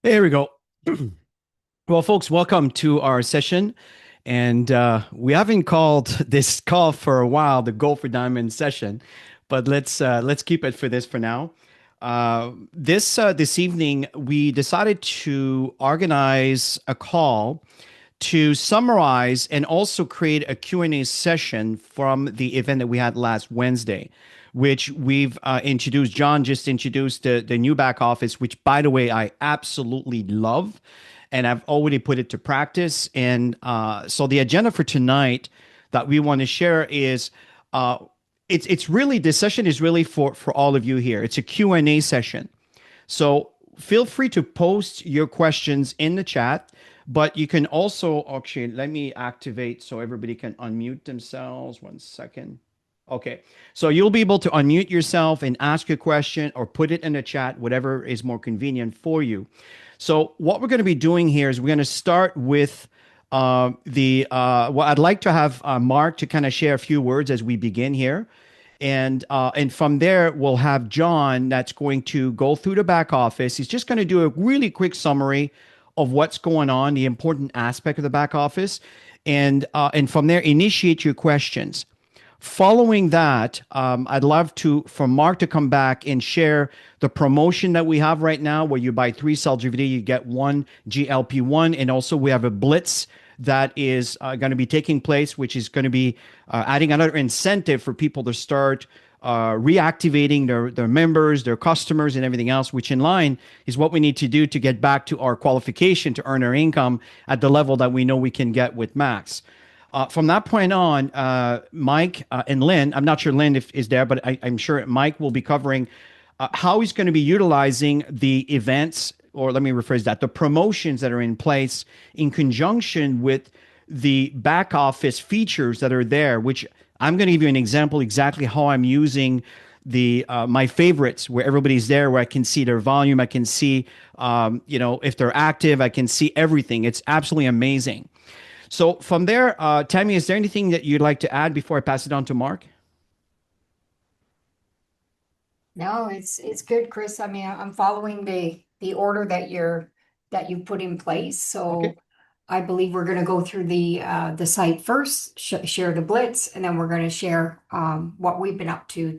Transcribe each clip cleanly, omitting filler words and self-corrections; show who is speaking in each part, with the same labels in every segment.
Speaker 1: There we go. Well, folks, welcome to our session. And we haven't called this call for a while the Go for Diamond session, but let's keep it for this for now. This evening, we decided to organize a call to summarize and also create a Q&A session from the event that we had last Wednesday, which we've introduced. John just introduced the new back office, which, by the way, I absolutely love. And I've already put it to practice. And so the agenda for tonight that we want to share is uh, it's really, this session is really for all of you here. It's a Q&A session. So feel free to post your questions in the chat, but you can also, actually, let me activate so everybody can unmute themselves. 1 second. Okay. So you'll be able to unmute yourself and ask a question or put it in the chat, whatever is more convenient for you. So what we're going to be doing here is we're going to start with well, I'd like to have Mark to kind of share a few words as we begin here. And from there, we'll have John that's going to go through the back office. He's just going to do a really quick summary of what's going on, the important aspect of the back office, and from there, initiate your questions. Following that, I'd love to for Mark to come back and share the promotion that we have right now, where you buy 3 Celgivity, you get 1 GLP-1, and also we have a blitz that is going to be taking place, which is going to be adding another incentive for people to start reactivating their members, their customers, and everything else, which in line is what we need to do to get back to our qualification to earn our income at the level that we know we can get with Max. From that point on, Mike and Lynne, I'm not sure Lynne is there, but I'm sure Mike will be covering how he's going to be utilizing the events, or let me rephrase that, the promotions that are in place in conjunction with the back office features that are there, which I'm going to give you an example exactly how I'm using the my favorites, where everybody's there, where I can see their volume, I can see if they're active, I can see everything. It's absolutely amazing. So from there, Tammy, is there anything that you'd like to add before I pass it on to Mark?
Speaker 2: No, it's good, Chris. I mean, I'm following the order that you put in place.
Speaker 1: Okay.
Speaker 2: So I believe we're going to go through the site first, share the blitz, and then we're going to share what we've been up to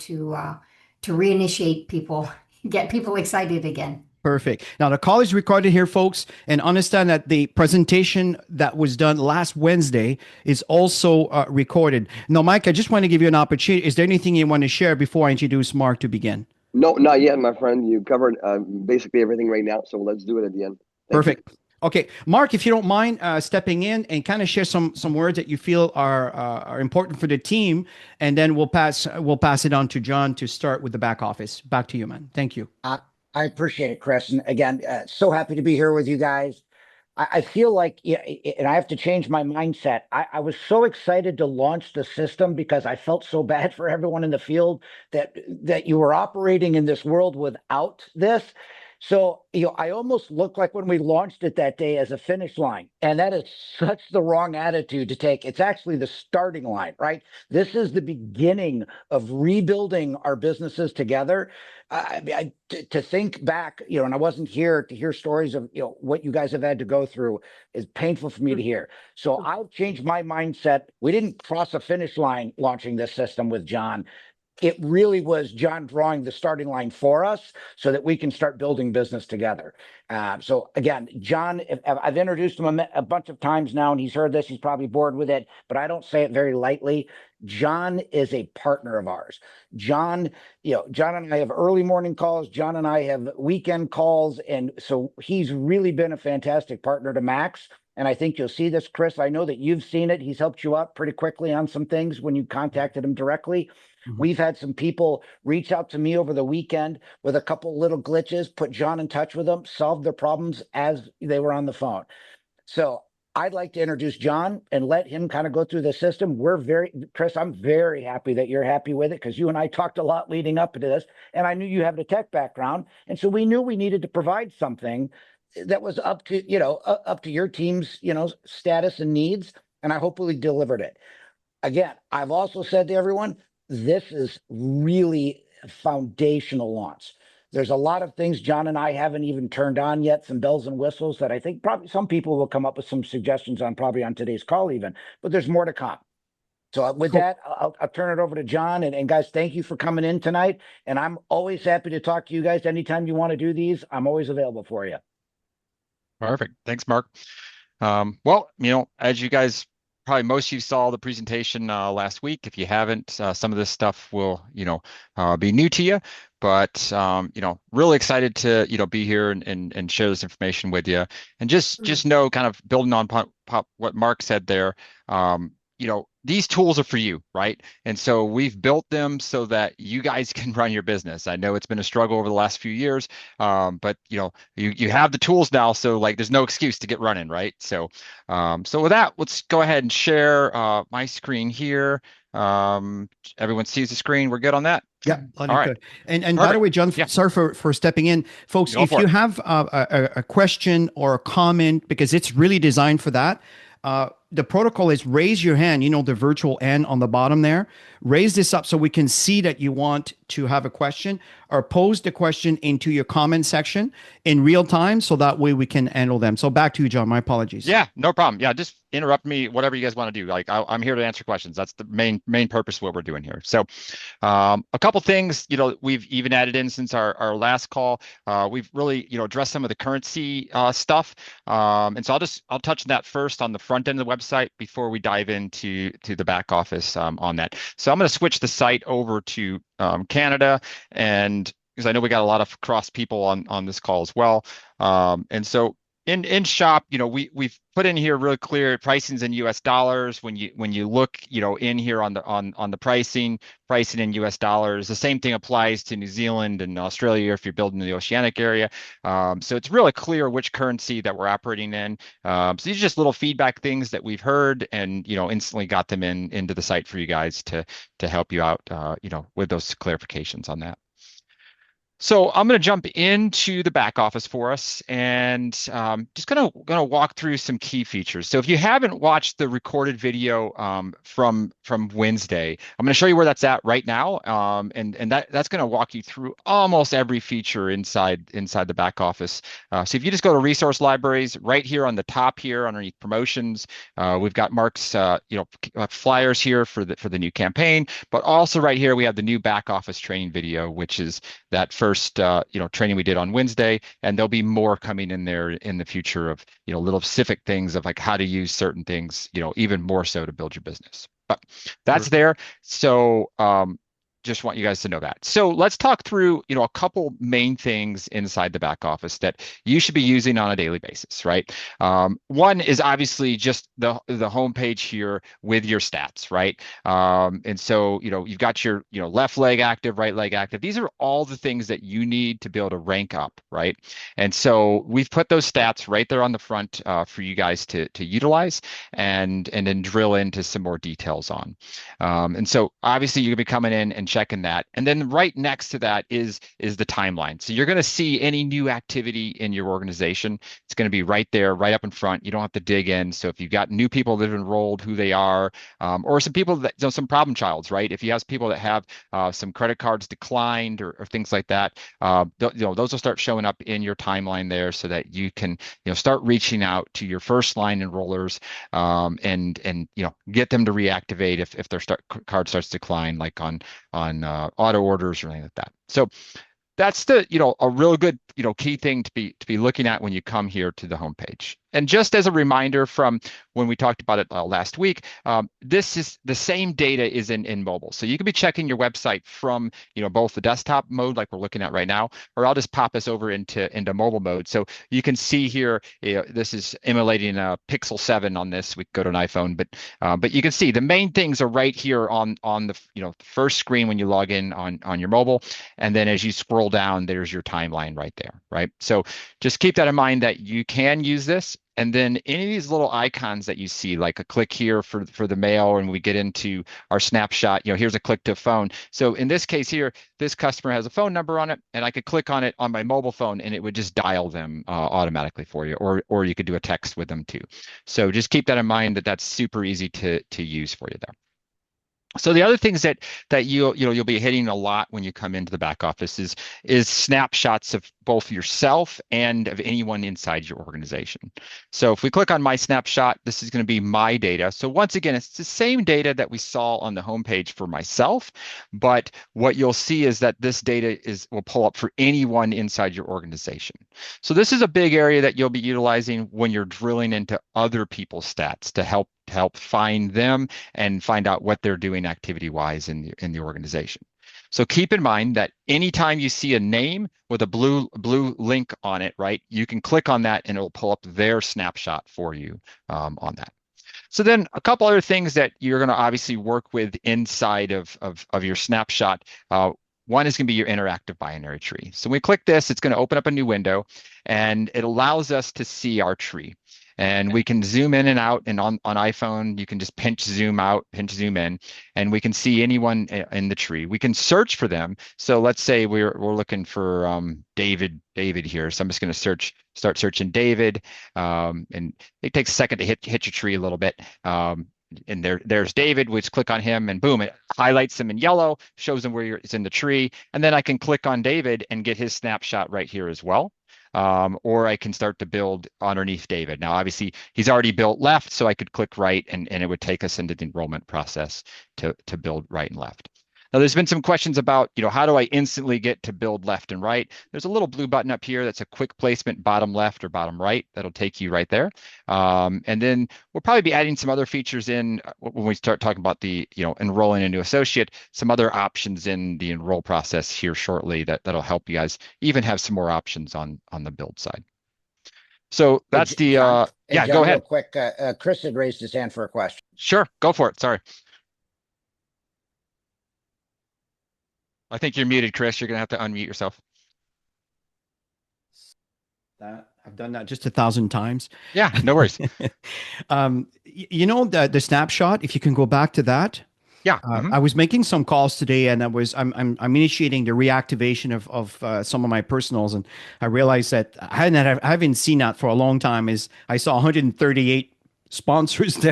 Speaker 2: reinitiate people, get people excited again.
Speaker 1: Perfect. Now, the call is recorded here, folks, and understand that the presentation that was done last Wednesday is also recorded. Now, Mike, I just want to give you an opportunity. Is there anything you want to share before I introduce Mark to begin?
Speaker 3: No, not yet, my friend. You covered basically everything right now, so let's do it at the end. Thank you.
Speaker 1: Perfect. Okay, Mark, if you don't mind stepping in and kind of share some words that you feel are important for the team, and then we'll pass it on to John to start with the back office. Back to you, man. Thank you.
Speaker 4: I appreciate it, Chris. And again, so happy to be here with you guys. I feel like, yeah, and I have to change my mindset. I was so excited to launch the system because I felt so bad for everyone in the field that you were operating in this world without this. So, I almost looked like when we launched it that day as a finish line. And that is such the wrong attitude to take. It's actually the starting line, right? This is the beginning of rebuilding our businesses together. To think back, and I wasn't here to hear stories of, what you guys have had to go through is painful for me to hear. So I've changed my mindset. We didn't cross a finish line launching this system with John. It really was John drawing the starting line for us so that we can start building business together. So again, John, I've introduced him a bunch of times now, and he's heard this. He's probably bored with it, but I don't say it very lightly. John is a partner of ours. John, John and I have early morning calls. John and I have weekend calls. And so he's really been a fantastic partner to Max. And I think you'll see this, Chris. I know that you've seen it. He's helped you out pretty quickly on some things when you contacted him directly. We've had some people reach out to me over the weekend with a couple little glitches, put John in touch with them, solve their problems as they were on the phone. So I'd like to introduce John and let him kind of go through the system. Chris, I'm very happy that you're happy with it because you and I talked a lot leading up to this, and I knew you have the tech background. And so we knew we needed to provide something that was up to your team's, status and needs. And I hopefully delivered it. Again, I've also said to everyone, this is really a foundational launch. There's a lot of things John and I haven't even turned on yet, some bells and whistles that I think probably some people will come up with some suggestions on probably on today's call even, but there's more to come. So with
Speaker 1: Cool.
Speaker 4: that, I'll turn it over to John. And guys, thank you for coming in tonight. And I'm always happy to talk to you guys. Anytime you want to do these, I'm always available for you.
Speaker 5: Perfect. Thanks, Mark. Well, as you guys probably most of you saw the presentation last week. If you haven't, some of this stuff will, be new to you. But really excited to be here and share this information with you. And just know, kind of building on what Mark said there. These tools are for you, right? And so we've built them so that you guys can run your business. I know it's been a struggle over the last few years, but you have the tools now, so like there's no excuse to get running, right? So with that, let's go ahead and share my screen here. Everyone sees the screen. We're good on that?
Speaker 1: Yeah,
Speaker 5: all right.
Speaker 1: good. And by the way, John, sorry for stepping in, folks. If you have a question or a comment, because it's really designed for that. The protocol is raise your hand, the virtual N on the bottom there. Raise this up so we can see that you want to have a question, or post the question into your comment section in real time, so that way we can handle them. So back to you, John. My apologies.
Speaker 5: Yeah, no problem. Yeah, just interrupt me, whatever you guys want to do. Like I'm here to answer questions. That's the main purpose of what we're doing here. So a couple things, we've even added in since our last call. We've really, addressed some of the currency stuff. And so I'll touch on that first on the front end of the website before we dive into the back office on that. So I'm going to switch the site over to Canada, and because I know we got a lot of cross people on this call as well. And so in shop, we've put in here really clear pricing's in US dollars. When you look, in here on the pricing in US dollars. The same thing applies to New Zealand and Australia if you're building in the oceanic area. So it's really clear which currency that we're operating in. So these are just little feedback things that we've heard, and instantly got them into the site for you guys to help you out, with those clarifications on that. So I'm going to jump into the back office for us, and just gonna walk through some key features. So if you haven't watched the recorded video from Wednesday, I'm going to show you where that's at right now, and that's going to walk you through almost every feature inside the back office. So if you just go to resource libraries, right here on the top here underneath promotions, we've got Mark's flyers here for the new campaign, but also right here we have the new back office training video, which is that first training we did on Wednesday, and there'll be more coming in there in the future of little specific things of like how to use certain things, even more so to build your business. But that's there. So just want you guys to know that. So let's talk through, a couple main things inside the back office that you should be using on a daily basis, right? One is obviously just the homepage here with your stats, right? And so, you've got your, left leg active, right leg active. These are all the things that you need to be able to rank up, right? And so we've put those stats right there on the front for you guys to utilize and then drill into some more details on. And so obviously you're gonna be coming in and checking that. And then right next to that is the timeline. So you're going to see any new activity in your organization. It's going to be right there, right up in front. You don't have to dig in. So if you've got new people that have enrolled, who they are, or some people that, some problem childs, right? If you have people that have some credit cards declined or things like that, those will start showing up in your timeline there, so that you can, start reaching out to your first line enrollers, and get them to reactivate if their card starts to decline, like on auto orders or anything like that. So that's a real good key thing to be looking at when you come here to the homepage. And just as a reminder from when we talked about it last week, this is the same data is in mobile. So you can be checking your website from both the desktop mode like we're looking at right now, or I'll just pop us over into mobile mode. So you can see here, this is emulating a Pixel 7 on this. We could go to an iPhone, but you can see the main things are right here on the first screen when you log in on your mobile, and then as you scroll down, there's your timeline right there, right? So just keep that in mind that you can use this. And then any of these little icons that you see, like a click here for the mail, and we get into our snapshot, here's a click to a phone. So in this case here, this customer has a phone number on it, and I could click on it on my mobile phone, and it would just dial them automatically for you, or you could do a text with them too. So just keep that in mind, that's super easy to use for you there. So the other things that you'll be hitting a lot when you come into the back office is snapshots of both yourself and of anyone inside your organization. So if we click on my snapshot, this is going to be my data. So once again, it's the same data that we saw on the homepage for myself, but what you'll see is that this data will pull up for anyone inside your organization. So this is a big area that you'll be utilizing when you're drilling into other people's stats to help find them and find out what they're doing activity-wise in the organization. So keep in mind that anytime you see a name with a blue link on it, right, you can click on that and it'll pull up their snapshot for you on that. So then a couple other things that you're going to obviously work with inside of your snapshot. One is going to be your interactive binary tree. So when we click this, it's going to open up a new window and it allows us to see our tree. And we can zoom in and out, and on iPhone, you can just pinch zoom out, pinch zoom in, and we can see anyone in the tree. We can search for them. So let's say we're looking for David here. So I'm just going to start searching David, and it takes a second to hit your tree a little bit. And there's David, which click on him and boom, it highlights him in yellow, shows him where it's in the tree. And then I can click on David and get his snapshot right here as well. Or I can start to build underneath David. Now, obviously, he's already built left, so I could click right and it would take us into the enrollment process to build right and left. Now, there's been some questions about, how do I instantly get to build left and right? There's a little blue button up here that's a quick placement bottom left or bottom right. That'll take you right there. And then we'll probably be adding some other features in when we start talking about the, enrolling a new associate, some other options in the enroll process here shortly that'll help you guys even have some more options on the build side. So that's the,
Speaker 4: John,
Speaker 5: yeah,
Speaker 4: John,
Speaker 5: go ahead.
Speaker 4: Real quick, Chris had raised his hand for a question.
Speaker 5: Sure, go for it. Sorry. I think you're muted, Chris. You're going to have to unmute yourself.
Speaker 1: I've done that just 1,000 times.
Speaker 5: Yeah, no worries.
Speaker 1: The snapshot, if you can go back to that.
Speaker 5: Yeah.
Speaker 1: I was making some calls today and I'm initiating the reactivation of some of my personals. And I realized that I haven't seen that for a long time. I saw 138 sponsors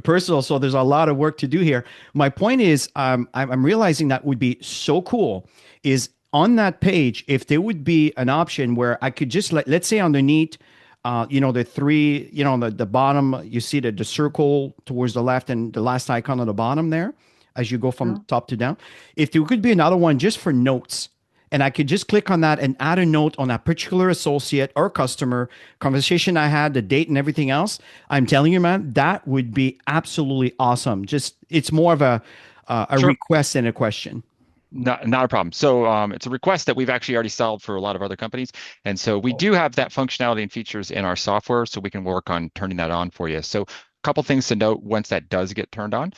Speaker 1: personal. So there's a lot of work to do here. My point is, I'm realizing that would be so cool is on that page, if there would be an option where I could just let's say underneath, the three, the bottom, you see the circle towards the left and the last icon on the bottom there, as you go from top to down. If there could be another one just for notes, and I could just click on that and add a note on that particular associate or customer conversation I had, the date and everything else. I'm telling you, man, that would be absolutely awesome. Just, it's more of a
Speaker 5: Sure.
Speaker 1: request than a question.
Speaker 5: Not a problem. So it's a request that we've actually already solved for a lot of other companies. And so we do have that functionality and features in our software, so we can work on turning that on for you. So a couple things to note once that does get turned on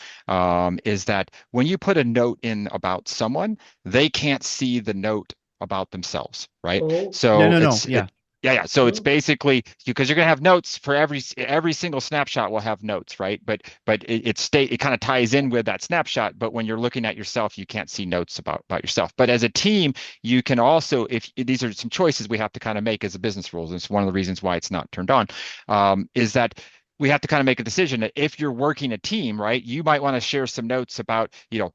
Speaker 5: is that when you put a note in about someone, they can't see the note about themselves, right?
Speaker 1: Oh.
Speaker 5: So
Speaker 1: No. Yeah.
Speaker 5: Yeah. So it's basically because you're going to have notes for every single snapshot will have notes, right? But it kind of ties in with that snapshot. But when you're looking at yourself, you can't see notes about yourself. But as a team, you can also, if these are some choices we have to kind of make as a business rules, and it's one of the reasons why it's not turned on, is that we have to kind of make a decision that if you're working a team, right, you might want to share some notes about,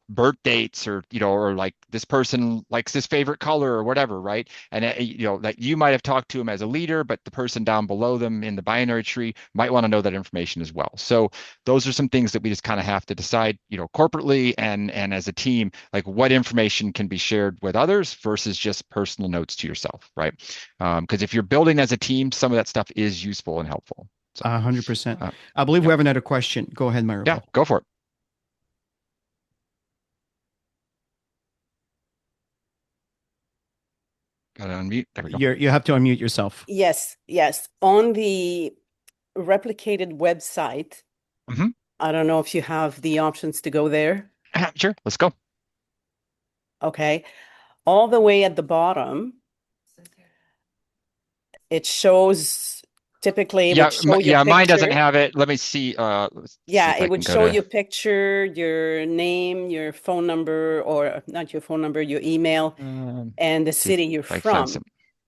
Speaker 5: birth dates or, or like this person likes this favorite color or whatever, right? And, that you might have talked to them as a leader, but the person down below them in the binary tree might want to know that information as well. So those are some things that we just kind of have to decide, corporately and as a team, like what information can be shared with others versus just personal notes to yourself, right? Because if you're building as a team, some of that stuff is useful and helpful.
Speaker 1: 100%. I believe we have another question. Go ahead, Mario.
Speaker 5: Yeah, go for it. Got to unmute. There we go.
Speaker 1: You have to unmute yourself.
Speaker 6: Yes. On the replicated website, I don't know if you have the options to go there.
Speaker 5: Sure, let's go.
Speaker 6: Okay. All the way at the bottom, it shows typically it would show your
Speaker 5: mine
Speaker 6: picture.
Speaker 5: doesn't have it. Let me see.
Speaker 6: It would show your picture, your name, your phone number, or not your phone number, your email, and the city you're from.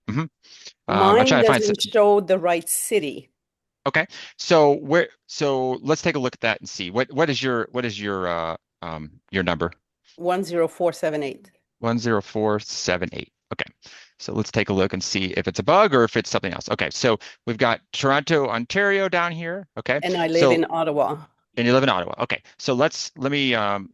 Speaker 6: Mine doesn't show the right city.
Speaker 5: Okay, so let's take a look at that and see what is your your number?
Speaker 6: 10478.
Speaker 5: 10478. Okay. So let's take a look and see if it's a bug or if it's something else. Okay. So we've got Toronto, Ontario down here. Okay.
Speaker 6: And I live in Ottawa.
Speaker 5: And you live in Ottawa. Okay. So let me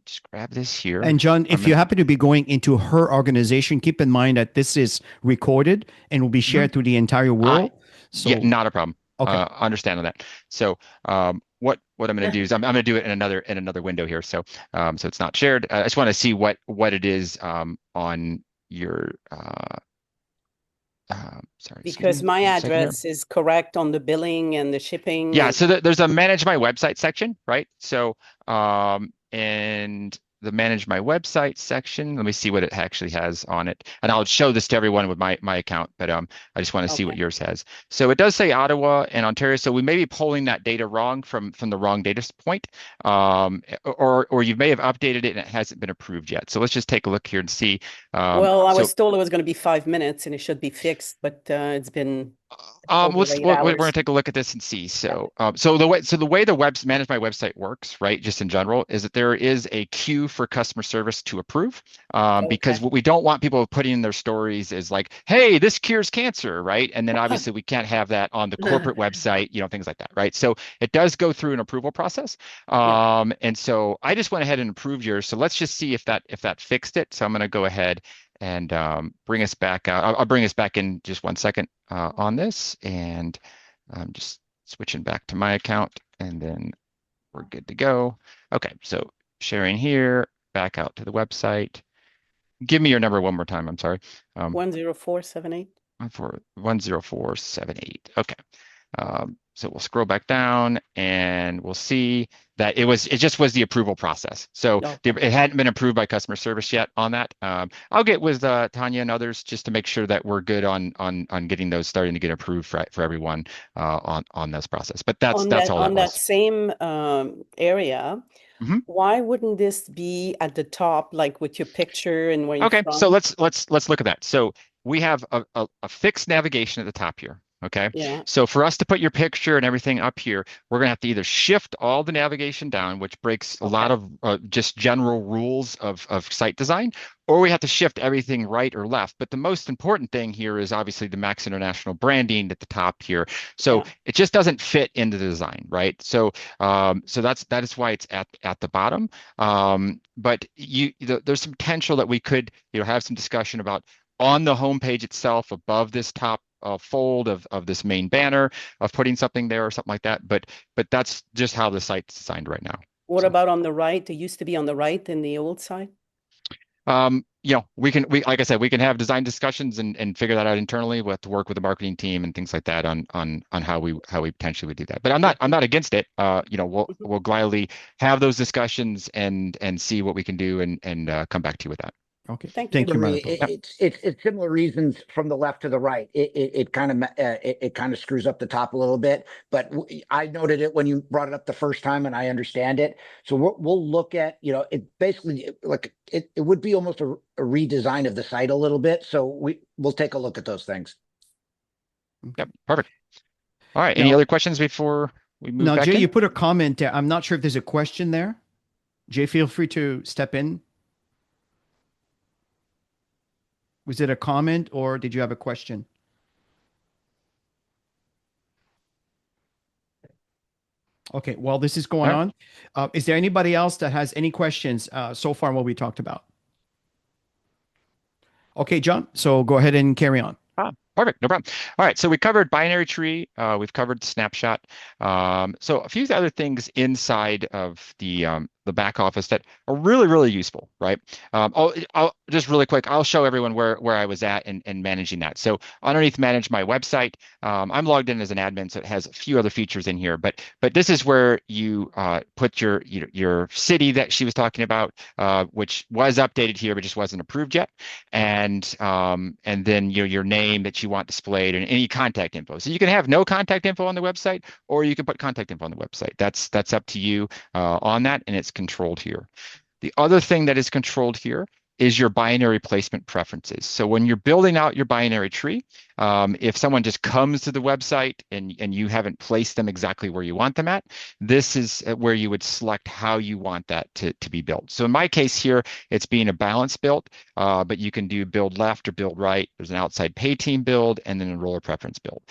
Speaker 5: just grab this here.
Speaker 1: And John, if you happen to be going into her organization, keep in mind that this is recorded and will be shared through the entire world. So
Speaker 5: yeah, not a problem.
Speaker 1: Okay.
Speaker 5: Understand on that. So what I'm going to do is I'm going to do it in another window here. So so it's not shared. I just want to see what it is on your sorry.
Speaker 6: Because my address is correct on the billing and the shipping.
Speaker 5: Yeah, so there's a manage my website section, right? So and the manage my website section, let me see what it actually has on it. And I'll show this to everyone with my account, but I just want to see what yours has. So it does say Ottawa and Ontario. So we may be pulling that data wrong from the wrong data point, or you may have updated it and it hasn't been approved yet. So let's just take a look here and see.
Speaker 6: Well, I was told it was going to be 5 minutes and it should be fixed, but it's been
Speaker 5: we're going to take a look at this and see. So so the way the manage my website works, right, just in general, is that there is a queue for customer service to approve, because what we don't want people putting in their stories is like, hey, this cures cancer, right? And then obviously we can't have that on the corporate website, things like that, right? So it does go through an approval process. And so I just went ahead and approved yours. So let's just see if that fixed it. So I'm going to go ahead and bring us back out. I'll bring us back in just 1 second on this, and I'm just switching back to my account, and then we're good to go. Okay, so sharing here, back out to the website. Give me your number one more time. I'm sorry.
Speaker 6: 10478.
Speaker 5: 10478. Okay. So we'll scroll back down and we'll see that it just was the approval process. So it hadn't been approved by customer service yet on that. I'll get with Tanya and others just to make sure that we're good on getting those starting to get approved for everyone on this process. But that's all
Speaker 6: on
Speaker 5: that
Speaker 6: that same area. Why wouldn't this be at the top, like with your picture and where you're from?
Speaker 5: So let's look at that. So we have a fixed navigation at the top here. Okay.
Speaker 6: Yeah.
Speaker 5: So for us to put your picture and everything up here, we're going to have to either shift all the navigation down, which breaks a lot of just general rules of site design, or we have to shift everything right or left. But the most important thing here is obviously the Max International branding at the top here. So it just doesn't fit into the design, right? So that is why it's at the bottom. But there's some potential that we could have some discussion about on the homepage itself above this top fold of this main banner of putting something there or something like that. But that's just how the site's designed right now.
Speaker 6: What about on the right? It used to be on the right in the old site.
Speaker 5: We like I said, we can have design discussions and figure that out internally. We'll have to work with the marketing team and things like that on how we potentially would do that. But I'm not against it. We'll gladly have those discussions and see what we can do and come back to you with that.
Speaker 1: Okay.
Speaker 6: Thank you.
Speaker 4: It's similar reasons from the left to the right. It kind of screws up the top a little bit, but I noted it when you brought it up the first time, and I understand it. So we'll look at it basically like it would be almost a redesign of the site a little bit. So we'll take a look at those things.
Speaker 5: Yep, perfect. All right. Any other questions before we move back
Speaker 1: Jay,
Speaker 5: in?
Speaker 1: you put a comment there. I'm not sure if there's a question there. Jay, feel free to step in. Was it a comment or did you have a question? Okay, while this is going on, is there anybody else that has any questions so far on what we talked about? Okay, John, so go ahead and carry on.
Speaker 5: Perfect, no problem. All right, so we covered binary tree, we've covered snapshot. So a few other things inside of the back office that are really, really useful, right? I'll just really quick, I'll show everyone where I was at and managing that. So underneath manage my website, I'm logged in as an admin, so it has a few other features in here, but this is where you put your city that she was talking about, which was updated here, but just wasn't approved yet. And then your name that you want displayed and any contact info. So you can have no contact info on the website, or you can put contact info on the website. That's up to you on that, and it's controlled here. The other thing that is controlled here is your binary placement preferences. So when you're building out your binary tree, if someone just comes to the website and you haven't placed them exactly where you want them at, this is where you would select how you want that to be built. So in my case here, it's being a balance build, but you can do build left or build right. There's an outside pay team build and then a enroller preference build.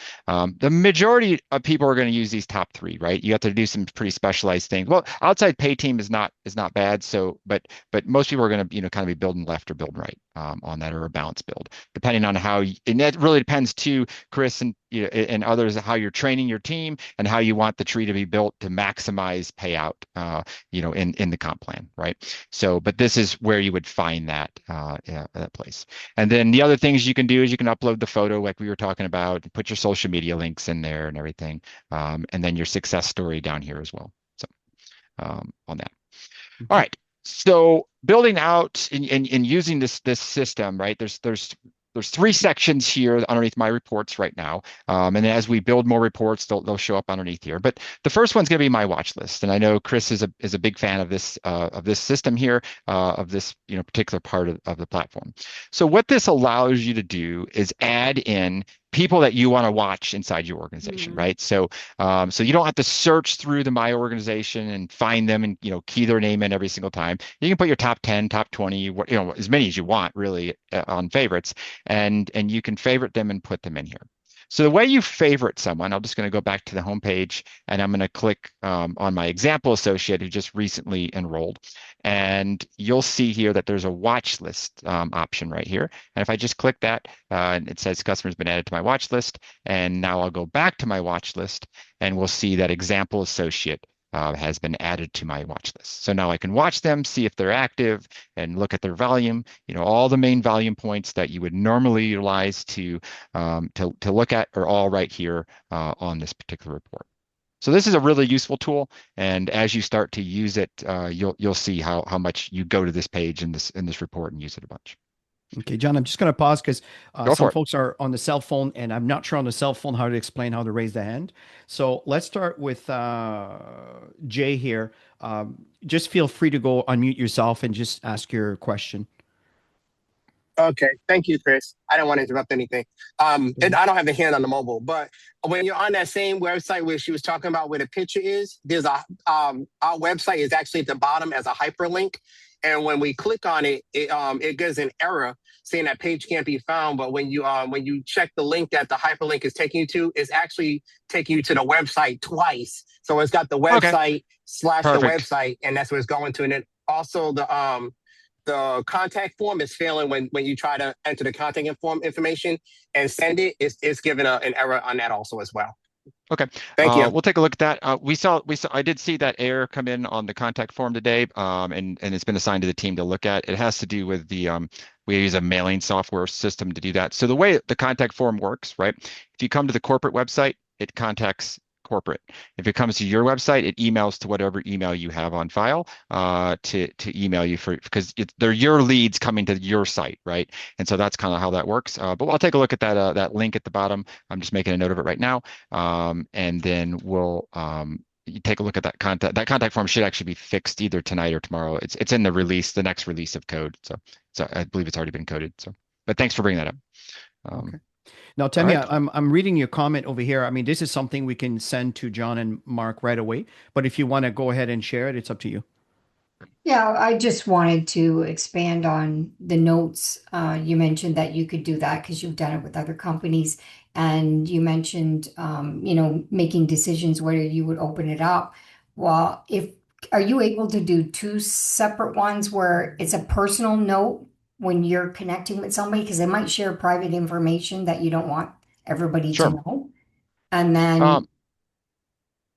Speaker 5: The majority of people are going to use these top three, right? You have to do some pretty specialized things. Well, outside pay team is not bad. So, but most people are going to kind of be building left or build right on that, or a balance build, depending on how. And that really depends too, Chris and others, how you're training your team and how you want the tree to be built to maximize payout, in the comp plan, right? So, but this is where you would find that place. And then the other things you can do is you can upload the photo like we were talking about, put your social media links in there and everything, and then your success story down here as well. So on that. All right. So building out and using this system, right? There's three sections here underneath my reports right now. And as we build more reports, they'll show up underneath here. But the first one's going to be my watch list. And I know Chris is a big fan of this system here, of this particular part of the platform. So what this allows you to do is add in people that you want to watch inside your organization, right? So you don't have to search through the My Organization and find them and key their name in every single time. You can put your top 10, top 20, as many as you want really on favorites, and you can favorite them and put them in here. So the way you favorite someone, I'm just going to go back to the homepage and I'm going to click on my example associate who just recently enrolled. And you'll see here that there's a watch list option right here. And if I just click that, and it says customer's been added to my watch list. And now I'll go back to my watch list and we'll see that example associate has been added to my watch list. So now I can watch them, see if they're active, and look at their volume. All the main volume points that you would normally utilize to look at are all right here on this particular report. So this is a really useful tool, and as you start to use it, you'll see how much you go to this page in this report and use it a bunch.
Speaker 1: Okay, John, I'm just going to pause because some folks are on the cell phone, and I'm not sure on the cell phone how to explain how to raise the hand. So let's start with Jay here. Just feel free to go unmute yourself and just ask your question.
Speaker 7: Okay, thank you, Chris. I don't want to interrupt anything. And I don't have the hand on the mobile, but when you're on that same website where she was talking about where the picture is, there's our website is actually at the bottom as a hyperlink. And when we click on it, it gives an error saying that page can't be found. But when you check the link that the hyperlink is taking you to, it's actually taking you to the website twice. So it's got the website / the website, and that's where it's going to. And then also the contact form is failing when you try to enter the contact form information and send it. It's giving an error on that also as well.
Speaker 5: Okay.
Speaker 7: Thank you.
Speaker 5: We'll take a look at that. I did see that error come in on the contact form today, and it's been assigned to the team to look at. It has to do with we use a mailing software system to do that. So the way the contact form works, right? If you come to the corporate website, it contacts corporate. If it comes to your website, it emails to whatever email you have on file to email you because they're your leads coming to your site, right? And so that's kind of how that works. But I'll take a look at that link at the bottom. I'm just making a note of it right now, and then we'll you take a look at that contact. That contact form should actually be fixed either tonight or tomorrow. It's in the next release of code. So I believe it's already been coded. So, but thanks for bringing that up.
Speaker 1: Okay. Now, Tammy,
Speaker 5: right.
Speaker 1: I'm reading your comment over here. I mean, this is something we can send to John and Mark right away. But if you want to go ahead and share it, it's up to you.
Speaker 2: Yeah, I just wanted to expand on the notes. You mentioned that you could do that because you've done it with other companies. And you mentioned, making decisions whether you would open it up. Well, are you able to do two separate ones where it's a personal note when you're connecting with somebody? Because they might share private information that you don't want everybody to know. And then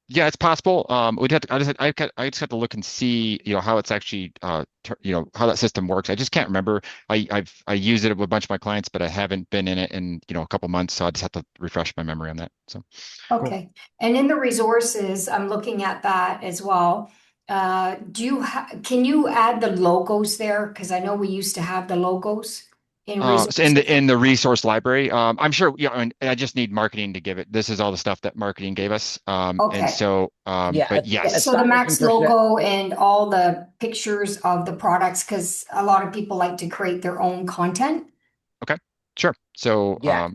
Speaker 5: yeah, it's possible. We'd have to. I just have to look and see, how it's actually, how that system works. I just can't remember. I use it with a bunch of my clients, but I haven't been in it in a couple months, so I just have to refresh my memory on that. So
Speaker 2: okay, cool. And in the resources, I'm looking at that as well. Can you add the logos there? Because I know we used to have the logos. in
Speaker 5: So
Speaker 2: resources?
Speaker 5: in the resource library, I'm sure, and I just need marketing to give it. This is all the stuff that marketing gave us. And
Speaker 2: Okay.
Speaker 5: so,
Speaker 4: Yeah,
Speaker 5: but yes.
Speaker 2: So the Max
Speaker 4: 1,000%.
Speaker 2: logo and all the pictures of the products, because a lot of people like to create their own content.
Speaker 5: Okay, sure. So,
Speaker 4: Yeah,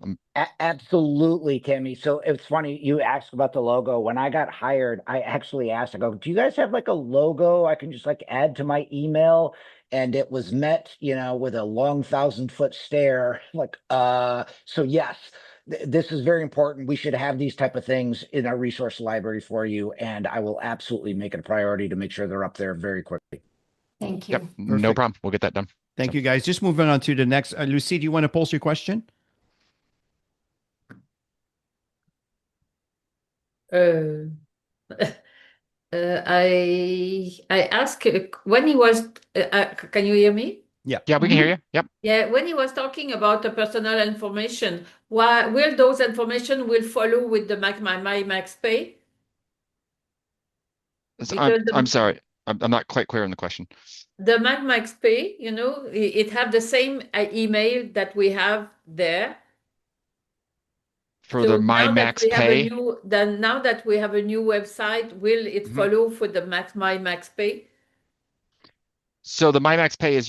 Speaker 4: absolutely, Tammy. So it's funny you asked about the logo. When I got hired, I actually asked, I go, do you guys have like a logo I can just like add to my email? And it was met, with a long 1,000-foot stare. Like, so yes, this is very important. We should have these type of things in our resource library for you, and I will absolutely make it a priority to make sure they're up there very quickly.
Speaker 2: Thank
Speaker 5: yep,
Speaker 2: you.
Speaker 5: no problem. We'll get that done.
Speaker 1: Thank you, guys. Just moving on to the next. Lucy, do you want to post your question?
Speaker 8: I asked when he was. Can you hear me?
Speaker 1: Yeah.
Speaker 5: Yeah, we can hear you. Yep.
Speaker 8: Yeah, when he was talking about the personal information, why will those information will follow with the my Max Pay?
Speaker 5: I'm sorry. I'm not quite clear on the question.
Speaker 8: The Max Pay, it have the same email that we have there.
Speaker 5: For the My Max Pay.
Speaker 8: Now that we have a new website, will it follow for the my Max Pay?
Speaker 5: So the My Max Pay is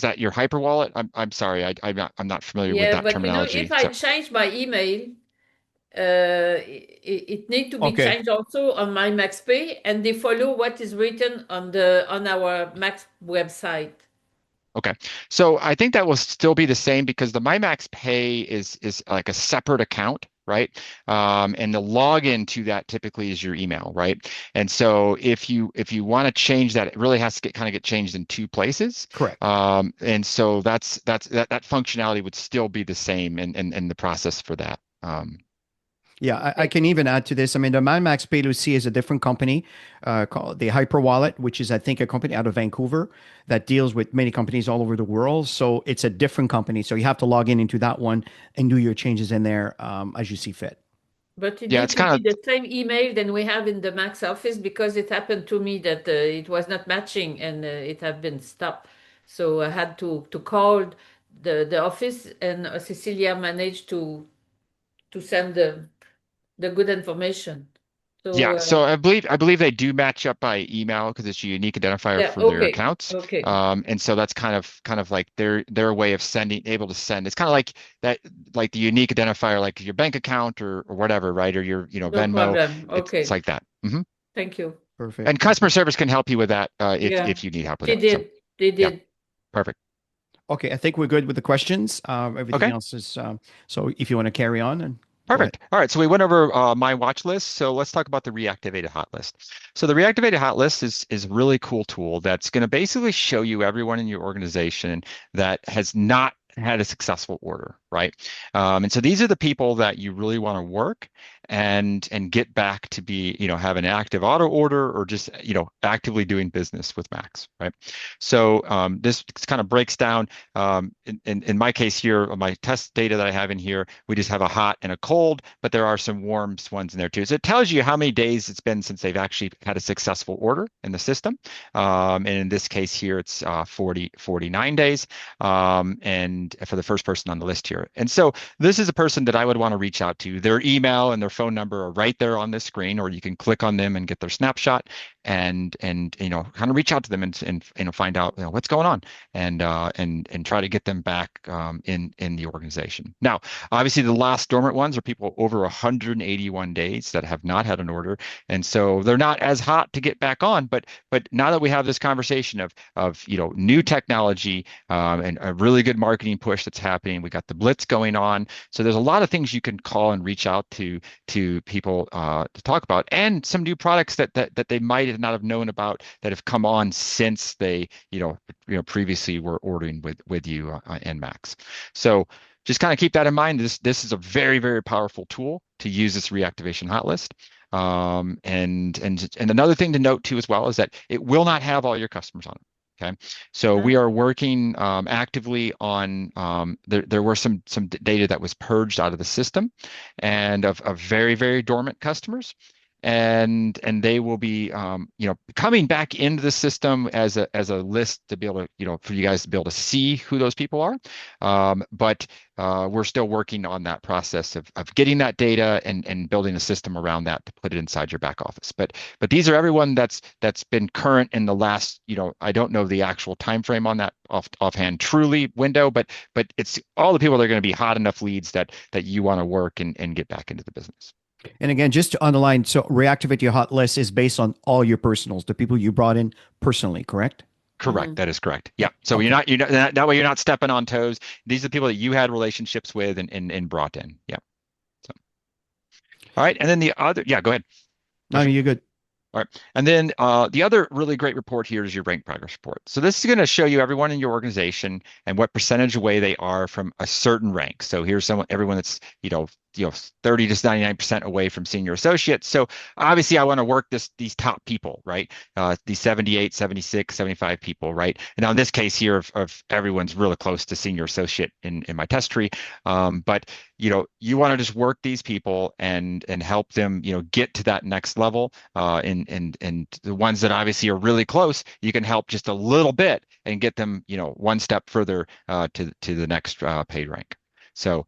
Speaker 5: that your hyper wallet? I'm sorry, I'm not familiar with that terminology.
Speaker 8: If I change my email, it need to be changed also on my Max Pay, and they follow what is written on our Max website.
Speaker 5: Okay, so I think that will still be the same because the My Max Pay is like a separate account, right? And the login to that typically is your email, right? And so if you want to change that, it really has to get changed in two places.
Speaker 1: Correct.
Speaker 5: And so that functionality would still be the same in the process for that.
Speaker 1: Yeah, I can even add to this. I mean, the MyMax Pay Lucy is a different company called the Hyper Wallet, which is, I think, a company out of Vancouver that deals with many companies all over the world. So it's a different company. So you have to log into that one and do your changes in there as you see fit.
Speaker 8: But it needs to be the same email than we have in the Max office, because it happened to me that it was not matching and it had been stopped. So I had to call the office, and Cecilia managed to send the good information.
Speaker 5: So I believe they do match up by email because it's a unique identifier for their accounts.
Speaker 8: Okay.
Speaker 5: And so that's kind of like their way of able to send. It's kind of like that, like the unique identifier, like your bank account or whatever, right? Or your
Speaker 8: No
Speaker 5: Venmo.
Speaker 8: problem. Okay.
Speaker 5: It's like that. Mm-hmm.
Speaker 8: Thank you.
Speaker 1: Perfect.
Speaker 5: And customer service can help you with that if you need help with that.
Speaker 8: They did.
Speaker 5: Yeah. Perfect.
Speaker 1: Okay, I think we're good with the questions. Everything else is so if you want to carry on and
Speaker 5: perfect. All right, so we went over my watch list. So let's talk about the reactivated hot list. So the reactivated hot list is a really cool tool that's going to basically show you everyone in your organization that has not had a successful order, right? And so these are the people that you really want to work and get back to be, have an active auto order or just, actively doing business with Max, right? So this kind of breaks down, in my case here, my test data that I have in here, we just have a hot and a cold, but there are some warm ones in there too. So it tells you how many days it's been since they've actually had a successful order in the system. And in this case here, it's 49 days. And for the first person on the list here. And so this is a person that I would want to reach out to. Their email and their phone number are right there on this screen, or you can click on them and get their snapshot and kind of reach out to them and find out what's going on and try to get them back in the organization. Now, obviously the last dormant ones are people over 181 days that have not had an order. And so they're not as hot to get back on, but now that we have this conversation of new technology and a really good marketing push that's happening, we got the blitz going on. So there's a lot of things you can call and reach out to people to talk about, and some new products that they might not have known about that have come on since they previously were ordering with you and Max. So just kind of keep that in mind. This is a very, very powerful tool to use this reactivation hot list. And another thing to note too as well is that it will not have all your customers on it. Okay, so we are working actively on. There were some data that was purged out of the system, and of very, very dormant customers. and they will be coming back into the system as a list to be able to for you guys to be able to see who those people are. But we're still working on that process of getting that data and building a system around that to put it inside your back office. But these are everyone that's been current in the last, I don't know the actual time frame on that offhand truly window, but it's all the people that are going to be hot enough leads that you want to work and get back into the business.
Speaker 1: And again, just to underline, so reactivate your hot list is based on all your personals, the people you brought in personally, correct?
Speaker 5: Correct. Mm-hmm. That is correct. Yeah. So okay. you're not that way you're not stepping on toes. These are the people that you had relationships with and brought in. Yeah. So all right. And then the other, go ahead.
Speaker 1: No, you're good.
Speaker 5: All right. And then the other really great report here is your rank progress report. So this is going to show you everyone in your organization and what percentage away they are from a certain rank. So here's everyone that's, 30 to 99% away from senior associate. So obviously I want to work these top people, right? These 78, 76, 75 people, right? And now in this case here of everyone's really close to senior associate in my test tree. But you want to just work these people and help them, get to that next level. And the ones that obviously are really close, you can help just a little bit and get them, one step further to the next paid rank. So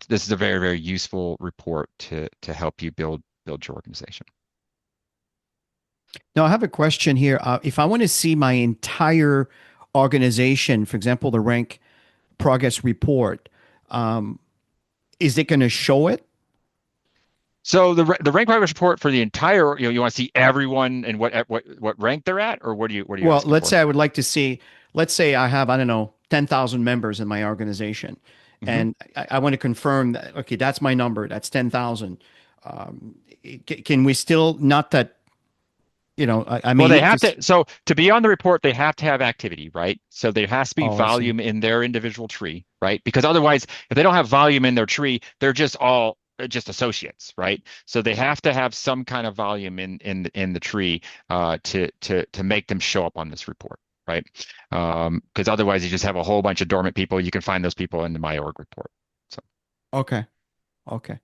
Speaker 5: this is a very, very useful report to help you build your organization.
Speaker 1: Now I have a question here. If I want to see my entire organization, for example, the rank progress report, is it going to show it?
Speaker 5: So the rank progress report for the entire, you want to see everyone and what rank they're at, or what do you?
Speaker 1: Well, let's say I would like to see. Let's say I have 10,000 members in my organization. Mm-hmm. And I want to confirm that, okay, that's my number. That's 10,000. Can we still, not that, I mean.
Speaker 5: Well, they have to, so to be on the report, they have to have activity, right? So there has to be volume in their individual tree, right? Because otherwise, if they don't have volume in their tree, they're just associates, right? So they have to have some kind of volume in the tree to make them show up on this report. Right. Because otherwise you just have a whole bunch of dormant people. You can find those people in the My Org report. So.
Speaker 1: Okay.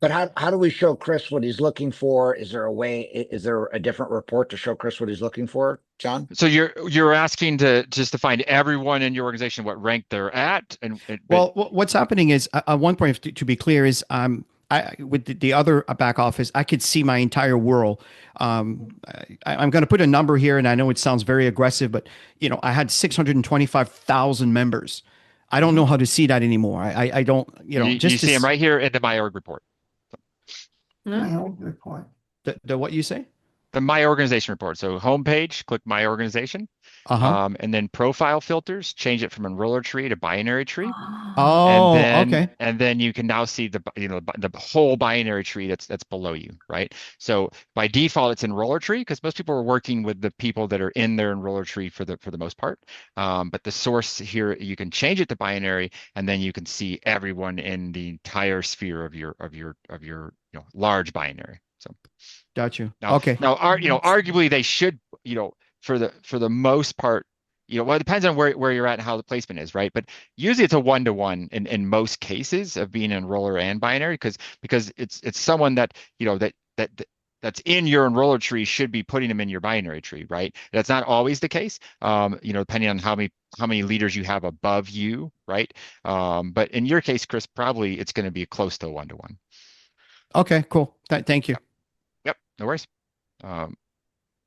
Speaker 4: But how do we show Chris what he's looking for? Is there a different report to show Chris what he's looking for, John?
Speaker 5: So you're asking to find everyone in your organization what rank they're at,
Speaker 1: what's happening is at one point, to be clear, is with the other back office, I could see my entire world. I'm going to put a number here, and I know it sounds very aggressive, but I had 625,000 members. I don't know how to see that anymore. I don't,
Speaker 5: you see them right here in the My Org report.
Speaker 2: My Org report.
Speaker 1: The what you say?
Speaker 5: The My Organization report. So homepage, click My Organization. And then profile filters, change it from enroller tree to binary tree.
Speaker 1: Oh,
Speaker 5: okay. And then you can now see the whole binary tree that's below you, right? So by default, it's enroller tree because most people are working with the people that are in their enroller tree for the most part. But the source here, you can change it to binary, and then you can see everyone in the entire sphere of your large binary. So.
Speaker 1: Got you.
Speaker 5: Now,
Speaker 1: okay.
Speaker 5: Now, arguably they should, for the most part, well, it depends on where you're at and how the placement is, right? But usually it's a 1-to-1 in most cases of being enroller and binary, because it's someone that that's in your enroller tree should be putting them in your binary tree, right? That's not always the case, depending on how many leaders you have above you, right? But in your case, Chris, probably it's going to be close to a 1-to-1.
Speaker 1: Okay, cool. Thank you.
Speaker 5: Yep, no worries. All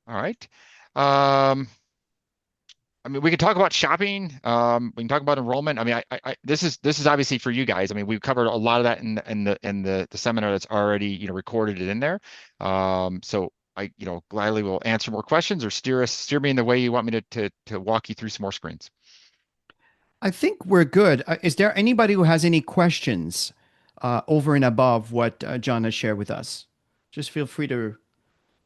Speaker 5: right. We could talk about shopping. We can talk about enrollment. This is obviously for you guys. We've covered a lot of that in the seminar that's already recorded it in there. So I gladly will answer more questions or steer me in the way you want me to walk you through some more screens.
Speaker 1: I think we're good. Is there anybody who has any questions over and above what John has shared with us? Just feel free to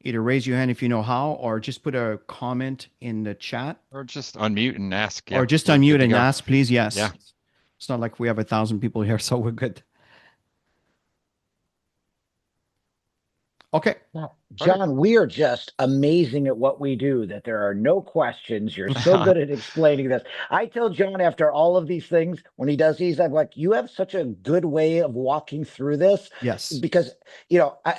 Speaker 1: either raise your hand if you know how, or just put a comment in the chat.
Speaker 5: Or just unmute and ask.
Speaker 1: Or just unmute and ask, please. Yes.
Speaker 5: Yeah.
Speaker 1: It's not like we have 1,000 people here, so we're good. Okay.
Speaker 4: John, we are just amazing at what we do, that there are no questions. You're so good at explaining this. I tell John after all of these things, when he does these, I'm like, you have such a good way of walking through this.
Speaker 1: Yes.
Speaker 4: Because,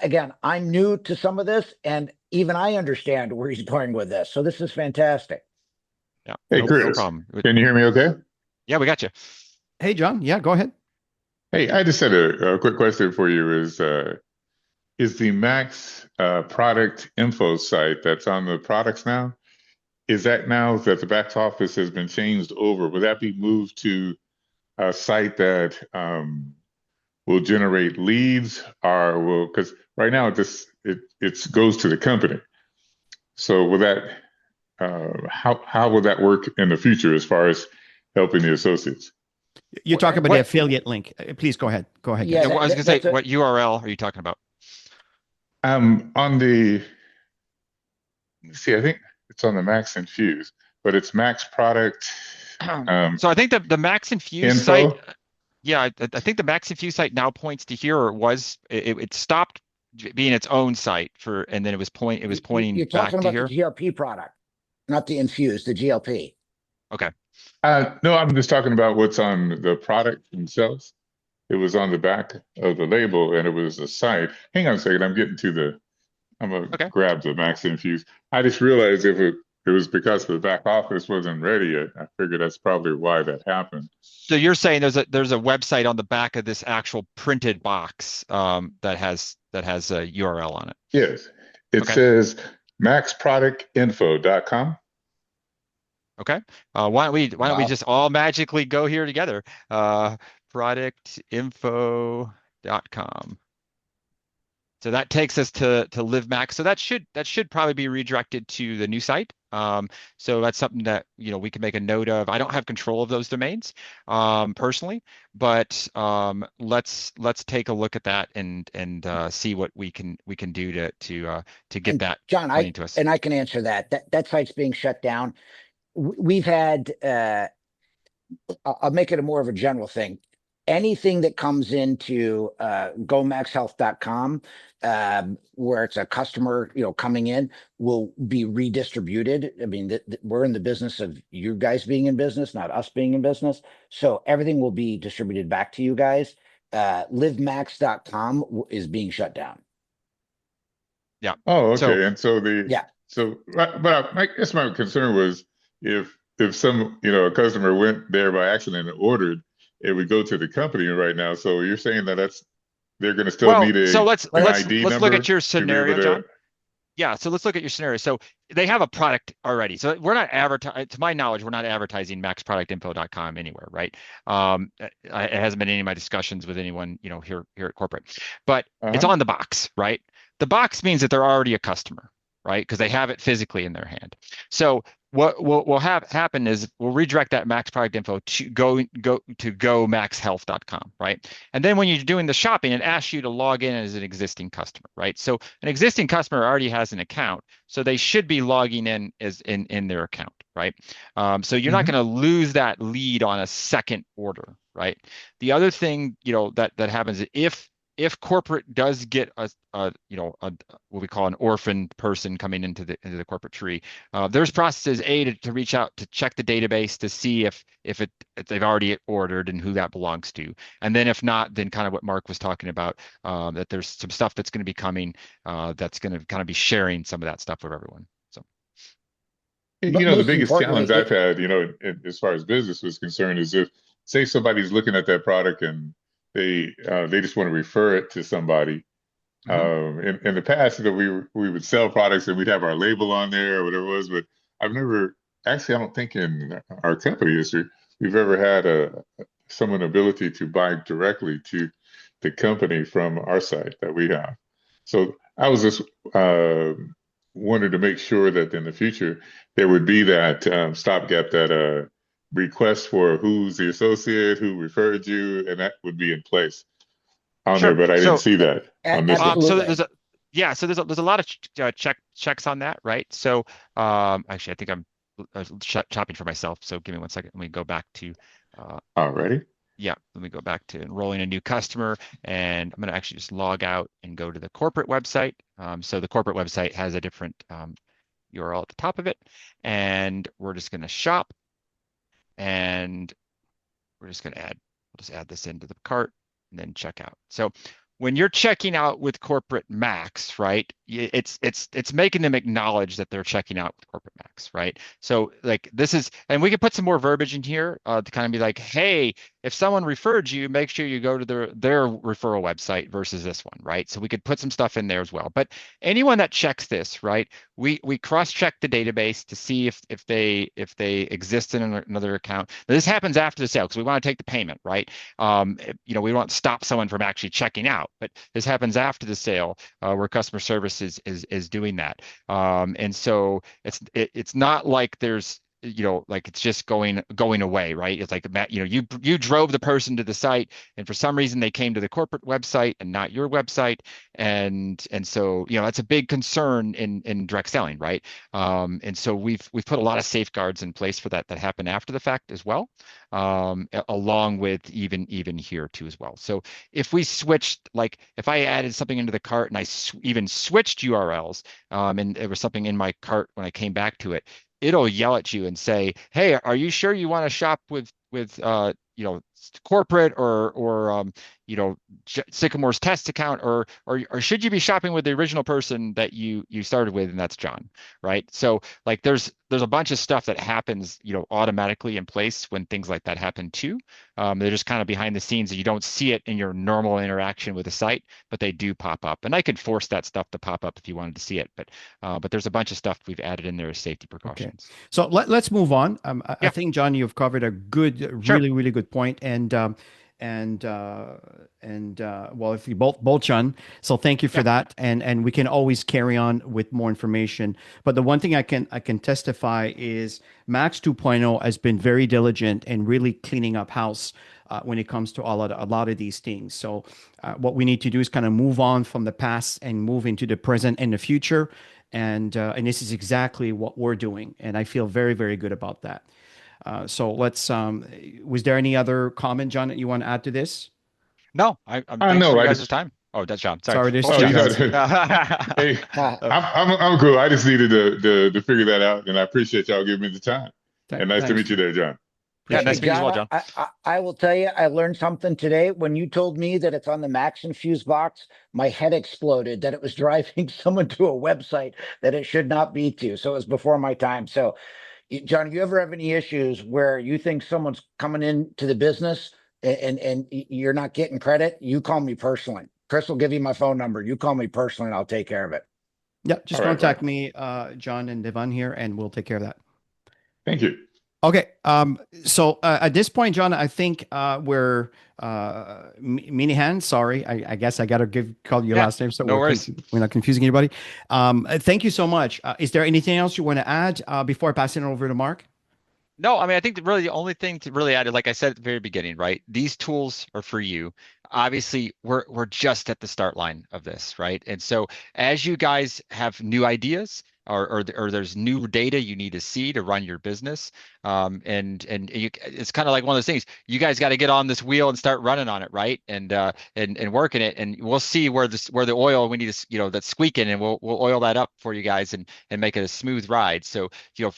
Speaker 4: again, I'm new to some of this, and even I understand where he's going with this. So this is fantastic.
Speaker 5: Yeah.
Speaker 9: Hey, Chris, no problem. Can you hear me okay?
Speaker 5: Yeah, we got you.
Speaker 1: Hey, John. Yeah, go ahead.
Speaker 9: Hey, I just had a quick question for you. Is the Max product info site that's on the products now, is that now that the back office has been changed over, will that be moved to a site that will generate leads, or because right now it goes to the company. So will that how will that work in the future as far as helping the associates?
Speaker 1: You're talking about the affiliate link. Please go ahead. Go ahead.
Speaker 5: Yeah, I was going to say, what URL are you talking about?
Speaker 9: On the, let's see, I think it's on the Max Infuse, but it's Max product.
Speaker 5: So I think the Max Infuse
Speaker 9: info
Speaker 5: site, yeah, I think the Max Infuse site now points to here, or it stopped being its own site and then it was pointing
Speaker 4: You're
Speaker 5: back
Speaker 4: talking
Speaker 5: to
Speaker 4: about
Speaker 5: here.
Speaker 4: the GLP product, not the Infuse, the GLP.
Speaker 5: Okay.
Speaker 9: No, I'm just talking about what's on the product themselves. It was on the back of the label, and it was a site. Hang on a second, I'm gonna grab the Max Infuse. I just realized if it was because the back office wasn't ready yet. I figured that's probably why that happened.
Speaker 5: So you're saying there's a website on the back of this actual printed box that has a URL on it.
Speaker 9: Yes, it says maxproductinfo.com.
Speaker 5: Okay. Why don't we just all magically go here together? Productinfo.com. So that takes us to LiveMax. So that should probably be redirected to the new site. So that's something that we can make a note of. I don't have control of those domains personally, but let's take a look at that and see what we can do to get that
Speaker 4: John,
Speaker 5: to us.
Speaker 4: And I can answer that. That site's being shut down. We've had. I'll make it a more of a general thing. Anything that comes into gomaxhealth.com, where it's a customer, coming in, will be redistributed. I mean, we're in the business of you guys being in business, not us being in business. So everything will be distributed back to you guys. Livemax.com is being shut down.
Speaker 5: Yeah.
Speaker 9: Oh, okay. But I guess my concern was if some, a customer went there by accident and ordered, it would go to the company right now. So you're saying that they're going to still need an ID number.
Speaker 5: Let's look at your scenario, John. Yeah, so let's look at your scenario. So they have a product already. So we're not to my knowledge, we're not advertising maxproductinfo.com anywhere, right? It hasn't been any of my discussions with anyone, here at corporate, but it's on the box, right? The box means that they're already a customer, right? Because they have it physically in their hand. So what will happen is we'll redirect that Max product info to go maxhealth.com, right? And then when you're doing the shopping, it asks you to log in as an existing customer, right? So an existing customer already has an account, so they should be logging in as in their account, right? So you're not going to lose that lead on a second order, right? The other thing, that happens is if corporate does get what we call an orphan person coming into the corporate tree, there's processes to reach out to check the database to see if they've already ordered and who that belongs to, and then if not, then kind of what Mark was talking about, that there's some stuff that's going to be coming that's going to kind of be sharing some of that stuff with everyone. So,
Speaker 9: the biggest challenge I've had, as far as business was concerned, is if say somebody's looking at that product and they just want to refer it to somebody. In the past, we would sell products and we'd have our label on there or whatever it was, but I don't think in our company history we've ever had someone ability to buy directly to the company from our site that we have. So I was just wanted to make sure that in the future there would be that stopgap, that request for who's the associate, who referred you, and that would be in place on there, but I didn't see that on this one.
Speaker 5: So there's a lot of checks on that, right? So actually, I think I'm chopping for myself. So give me 1 second. Let me go back to.
Speaker 9: Already?
Speaker 5: yeah, let me go back to enrolling a new customer, and I'm going to actually just log out and go to the corporate website. So the corporate website has a different URL at the top of it, and we're just going to shop, and we're just going to we'll just add this into the cart and then check out. So when you're checking out with Corporate Max, right, it's making them acknowledge that they're checking out with Corporate Max, right? So like this is, and we can put some more verbiage in here to kind of be like, hey, if someone referred you, make sure you go to their referral website versus this one, right? So we could put some stuff in there as well. But anyone that checks this, right, we cross-check the database to see if they exist in another account. Now, this happens after the sale because we want to take the payment, right? We want to stop someone from actually checking out, but this happens after the sale where customer service is doing that. And so it's not like there's like it's just going away, right? It's like you drove the person to the site, and for some reason they came to the corporate website and not your website, and so that's a big concern in direct selling, right? And so we've put a lot of safeguards in place for that happen after the fact as well, along with even here too as well. So if we switched, like if I added something into the cart and I even switched URLs, and there was something in my cart when I came back to it, it'll yell at you and say, hey, are you sure you want to shop with corporate or Sycamore's test account, or should you be shopping with the original person that you started with, and that's John, right? So like there's a bunch of stuff that happens automatically in place when things like that happen too. They're just kind of behind the scenes, and you don't see it in your normal interaction with the site, but they do pop up. And I could force that stuff to pop up if you wanted to see it, but there's a bunch of stuff we've added in there as safety precautions.
Speaker 1: Okay. So let's move on. I think, John, you've covered a good,
Speaker 5: Sure.
Speaker 1: really good point. Well, if you both, John, so thank you for that. And we can always carry on with more information. But the one thing I can testify is Max 2.0 has been very diligent in really cleaning up house when it comes to a lot of these things. So what we need to do is kind of move on from the past and move into the present and the future. And this is exactly what we're doing. And I feel very, very good about that. So let's, was there any other comment, John, that you want to add to this?
Speaker 5: No, thanks for you guys' time. Oh, that's John. Sorry.
Speaker 1: There's
Speaker 9: two
Speaker 1: Johns.
Speaker 9: Hey, I'm cool. I just needed to figure that out, and I appreciate y'all giving me the time. And nice to meet you there, John.
Speaker 5: Yeah, nice to meet you as well, John.
Speaker 4: I will tell you, I learned something today. When you told me that it's on the Max Infuse box, my head exploded that it was driving someone to a website that it should not be to. So it was before my time. So, John, if you ever have any issues where you think someone's coming into the business and you're not getting credit, you call me personally. Chris will give you my phone number. You call me personally and I'll take care of it.
Speaker 1: Yeah, just contact me, John and Devon here, and we'll take care of that.
Speaker 9: Thank you.
Speaker 1: Okay. So at this point, John, I think we're Minihan. Sorry, I guess I got to call your last name so we're not confusing anybody. Thank you so much. Is there anything else you want to add before I pass it over to Mark?
Speaker 5: No, I mean, I think really the only thing to really add, like I said at the very beginning, right? These tools are for you. Obviously, we're just at the start line of this, right? And so as you guys have new ideas, or there's new data you need to see to run your business, it's kind of like one of those things. You guys got to get on this wheel and start running on it, right? And working it, and we'll see where the oil we need to, that's squeaking, and we'll oil that up for you guys and make it a smooth ride. So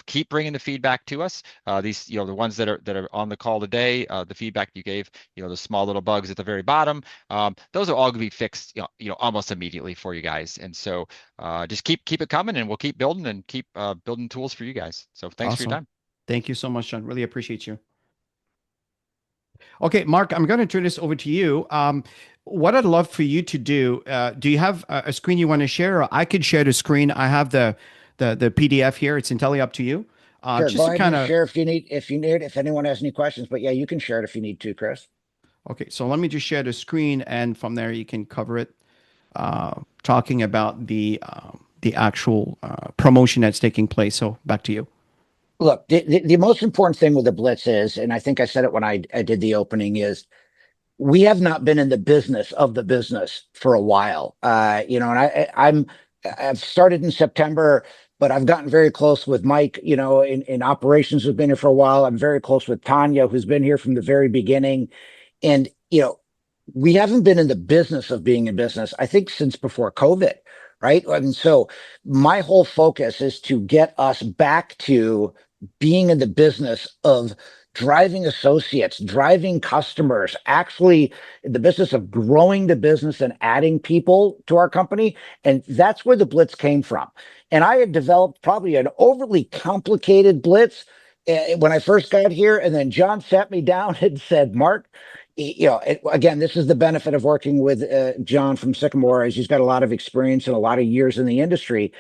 Speaker 5: keep bringing the feedback to us. These the ones that are on the call today, the feedback you gave, the small little bugs at the very bottom, those are all going to be fixed, almost immediately for you guys. And so just keep it coming, and we'll keep building and keep building tools for you guys. So thanks for your time.
Speaker 1: Thank you so much, John. Really appreciate you. Okay, Mark, I'm going to turn this over to you. What I'd love for you to do you have a screen you want to share? Or I could share the screen. I have the PDF here. It's entirely up to you.
Speaker 4: Sure, just go ahead and share if you need, if anyone has any questions. But yeah, you can share it if you need to, Chris.
Speaker 1: Okay, so let me just share the screen, and from there you can cover it. Talking about the actual promotion that's taking place. So back to you.
Speaker 4: Look, the most important thing with the Blitz is, and I think I said it when I did the opening, is we have not been in the business of the business for a while. And I've started in September, but I've gotten very close with Mike, in operations, who's been here for a while. I'm very close with Tanya, who's been here from the very beginning. And, we haven't been in the business of being in business, I think, since before COVID, right? And so my whole focus is to get us back to being in the business of driving associates, driving customers, actually in the business of growing the business and adding people to our company. And that's where the Blitz came from. And I had developed probably an overly complicated Blitz when I first got here. And then John sat me down and said, Mark, again, this is the benefit of working with John from Sycamore, as he's got a lot of experience and a lot of years in the industry.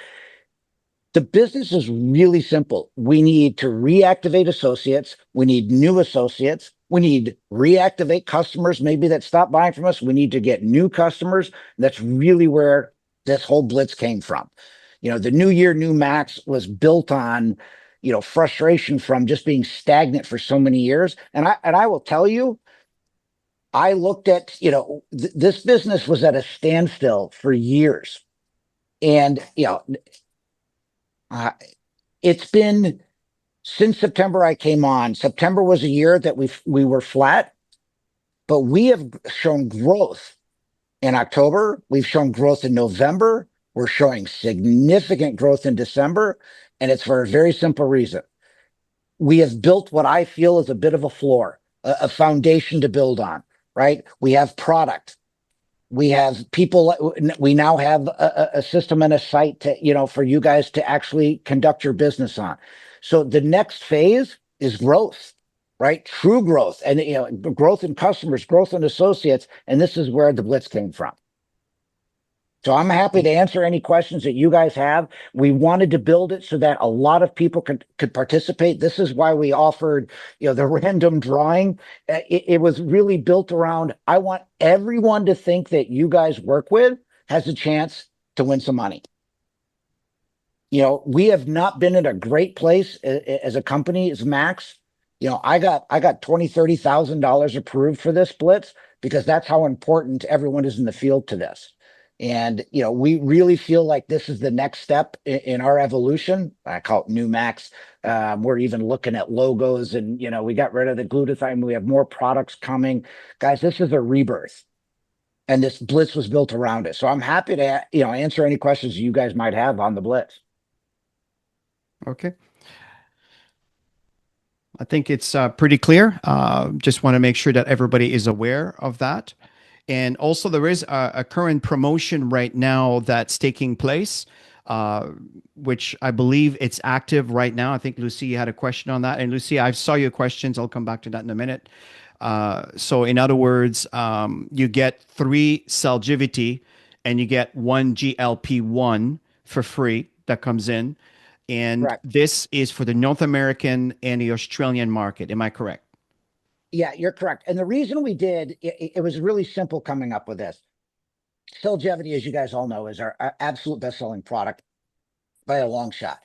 Speaker 4: The business is really simple. We need to reactivate associates. We need new associates. We need reactivate customers, maybe that stop buying from us. We need to get new customers. That's really where this whole Blitz came from. The New Year, New Max was built on, frustration from just being stagnant for so many years. And I will tell you, I looked at, this business was at a standstill for years. And, it's been since September I came on. September was a year that we were flat, but we have shown growth in October. We've shown growth in November. We're showing significant growth in December. And it's for a very simple reason. We have built what I feel is a bit of a floor, a foundation to build on. Right? We have product. We have people. We now have a system and a site to, for you guys to actually conduct your business on. So the next phase is growth, right? True growth, and growth in customers, growth in associates, and this is where the Blitz came from. So I'm happy to answer any questions that you guys have. We wanted to build it so that a lot of people could participate. This is why we offered, the random drawing. It was really built around, I want everyone to think that you guys work with has a chance to win some money. We have not been in a great place as a company as Max. I got $20,000, $30,000 approved for this Blitz because that's how important everyone is in the field to this. And, we really feel like this is the next step in our evolution. I call it New Max. We're even looking at logos and, we got rid of the glutathione. We have more products coming. Guys, this is a rebirth. And this Blitz was built around it. So I'm happy to, answer any questions you guys might have on the Blitz.
Speaker 1: Okay. I think it's pretty clear. Just want to make sure that everybody is aware of that. And also there is a current promotion right now that's taking place, which I believe it's active right now. I think Lucy had a question on that. And Lucy, I saw your questions. I'll come back to that in a minute. So in other words, you get 3 Celgivity and you get 1 GLP-1 for free that comes in. And correct. This is for the North American and the Australian market. Am I correct?
Speaker 4: Yeah, you're correct. And the reason we did, it was really simple coming up with this. Celgivity, as you guys all know, is our absolute best-selling product by a long shot.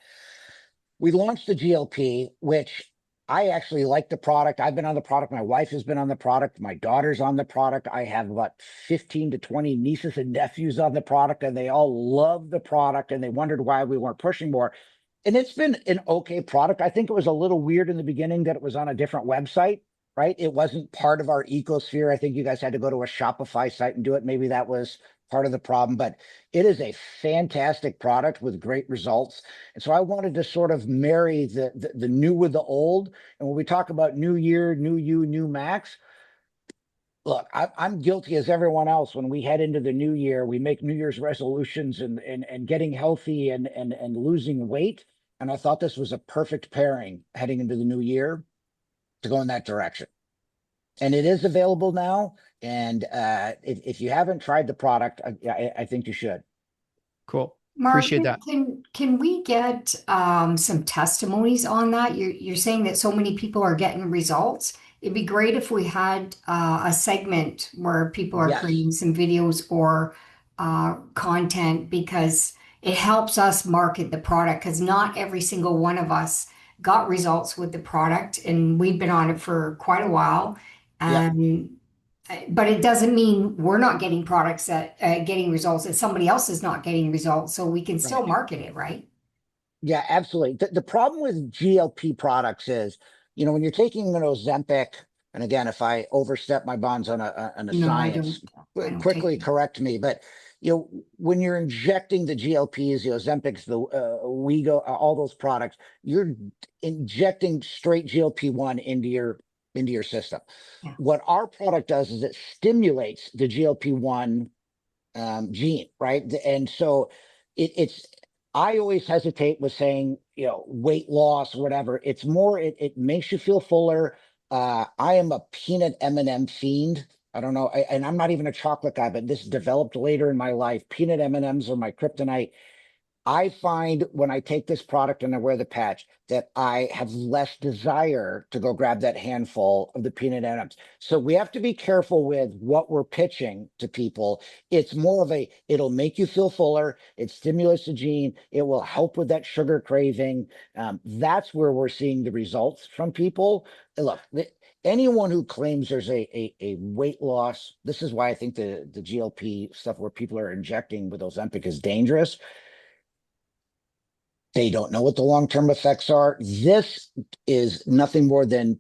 Speaker 4: We launched the GLP, which I actually like the product. I've been on the product. My wife has been on the product. My daughter's on the product. I have about 15 to 20 nieces and nephews on the product, and they all love the product, and they wondered why we weren't pushing more. And it's been an okay product. I think it was a little weird in the beginning that it was on a different website. Right? It wasn't part of our ecosphere. I think you guys had to go to a Shopify site and do it. Maybe that was part of the problem, but it is a fantastic product with great results. And so I wanted to sort of marry the new with the old. And when we talk about new year, new you, new Max, look, I'm guilty as everyone else. When we head into the new year, we make New Year's resolutions and getting healthy and losing weight. And I thought this was a perfect pairing heading into the new year to go in that direction. And it is available now. And if you haven't tried the product, I think you should.
Speaker 1: Cool.
Speaker 2: Mark,
Speaker 1: appreciate that.
Speaker 2: Can we get some testimonies on that? You're saying that so many people are getting results. It'd be great if we had a segment where people are creating some videos or content, because it helps us market the product, because not every single one of us got results with the product, and we've been on it for quite a while. But it doesn't mean we're not getting products that getting results, that somebody else is not getting results. So we can still market it, right?
Speaker 4: Yeah, absolutely. The problem with GLP products is, when you're taking an Ozempic And again, if I overstep my bounds on a
Speaker 2: No,
Speaker 4: science,
Speaker 2: I don't
Speaker 4: quickly
Speaker 2: take
Speaker 4: correct me. But when you're injecting the GLPs, Ozempics, the Wego, all those products, you're injecting straight GLP-1 into your system.
Speaker 2: Yeah.
Speaker 4: What our product does is it stimulates the GLP-1 gene, right? And so it's I always hesitate with saying, weight loss or whatever. It's more, it makes you feel fuller. I am a peanut M&M fiend. I don't know, and I'm not even a chocolate guy, but this developed later in my life. Peanut M&Ms are my kryptonite. I find when I take this product and I wear the patch that I have less desire to go grab that handful of the peanut M&Ms. So we have to be careful with what we're pitching to people. It's more of it'll make you feel fuller. It stimulates the gene. It will help with that sugar craving. That's where we're seeing the results from people. Look, anyone who claims there's a weight loss, this is why I think the GLP stuff where people are injecting with Ozempic is dangerous. They don't know what the long-term effects are. This is nothing more than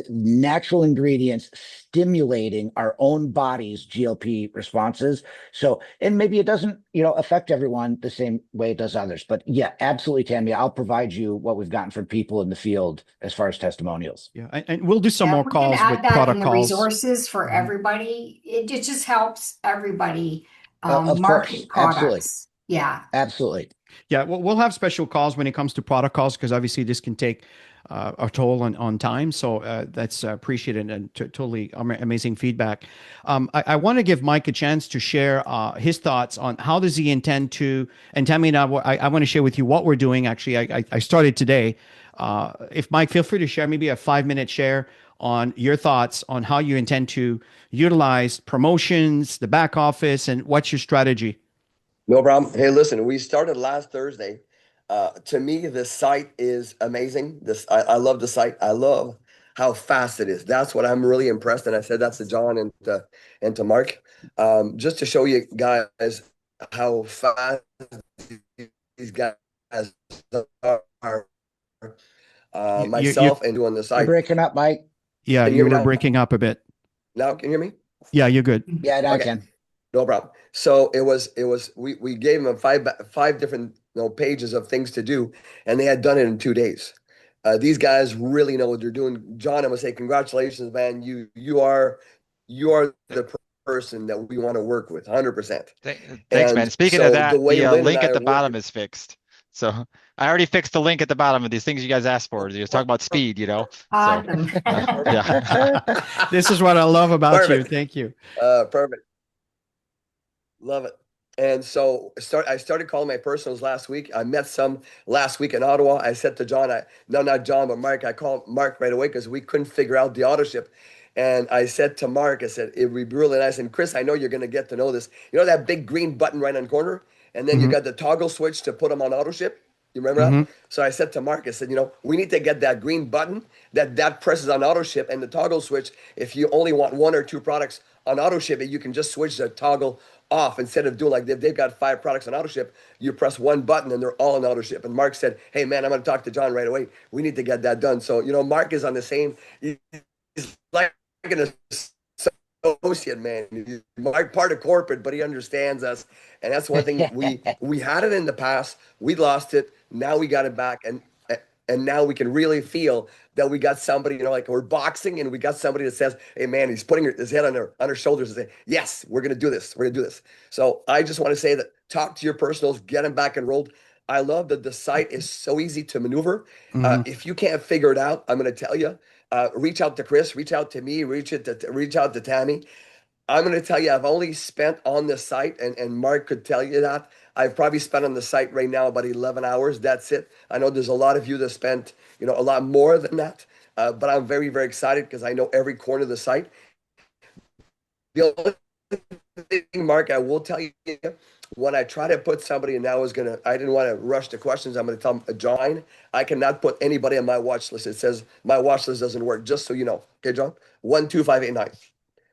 Speaker 4: natural ingredients stimulating our own body's GLP responses. So, and maybe it doesn't, affect everyone the same way it does others. But yeah, absolutely, Tammy. I'll provide you what we've gotten from people in the field as far as testimonials.
Speaker 1: Yeah, and we'll do some more calls with product calls.
Speaker 2: Resources for everybody. It just helps everybody
Speaker 4: of
Speaker 2: market
Speaker 4: course.
Speaker 2: products.
Speaker 4: Absolutely.
Speaker 2: Yeah,
Speaker 4: absolutely.
Speaker 1: Yeah, we'll have special calls when it comes to product calls because obviously this can take a toll on time. So that's appreciated and totally amazing feedback. I want to give Mike a chance to share his thoughts on how does he intend to, and Tammy and I want to share with you what we're doing. Actually, I started today. If Mike, feel free to share maybe a 5-minute share on your thoughts on how you intend to utilize promotions, the back office, and what's your strategy?
Speaker 3: No problem. Hey, listen, we started last Thursday. To me, the site is amazing. I love the site. I love how fast it is. That's what I'm really impressed. And I said that's to John and to Mark, just to show you guys how fast these guys are. Myself and doing the site.
Speaker 4: You're breaking up, Mike.
Speaker 1: Yeah, you were breaking up a bit.
Speaker 3: Now, can you hear me?
Speaker 1: Yeah, you're good.
Speaker 4: Yeah, now I can.
Speaker 3: No problem. So we gave them five different pages of things to do, and they had done it in 2 days. These guys really know what they're doing. John, I must say, congratulations, man. You are the person that we want to work with, 100%.
Speaker 5: Thanks, man. Speaking of that, the link at the bottom is fixed. So I already fixed the link at the bottom of these things you guys asked for. You talk about speed,
Speaker 2: Awesome.
Speaker 5: So, yeah.
Speaker 1: This is what I love about you. Thank you.
Speaker 3: Perfect. Love it. And so I started calling my personals last week. I met some last week in Ottawa. I said to John, not John, but Mark, I called Mark right away because we couldn't figure out the auto ship. And I said to Mark, I said, it would be really nice. And Chris, I know you're going to get to know this. You know that big green button right on the corner? And then you got the toggle switch to put them on auto ship. You remember that? So I said to Mark, I said, we need to get that green button that presses on auto ship and the toggle switch. If you only want 1 or 2 products on auto ship, you can just switch the toggle off instead of doing like if they've got 5 products on auto ship, you press 1 button and they're all on auto ship. And Mark said, hey man, I'm going to talk to John right away. We need to get that done. So, Mark is on the same, he's like an associate, man. Mark part of corporate, but he understands us. And that's one thing we had it in the past. We lost it. Now we got it back. And now we can really feel that we got somebody, like we're boxing and we got somebody that says, hey man, he's putting his head on her shoulders and say, yes, we're going to do this. We're going to do this. So I just want to say that talk to your personals, get them back enrolled. I love that the site is so easy to maneuver. If you can't figure it out, I'm going to tell you, reach out to Chris, reach out to me, reach out to Tammy. I'm going to tell you, I've only spent on the site, and Mark could tell you that, I've probably spent on the site right now about 11 hours. That's it. I know there's a lot of you that spent, a lot more than that, but I'm very, very excited because I know every corner of the site. The only thing, Mark, I will tell you, when I try to put somebody, and I didn't want to rush the questions. I'm going to tell them, John, I cannot put anybody on my watch list. It says my watch list doesn't work, just so you know. Okay, John? 12589.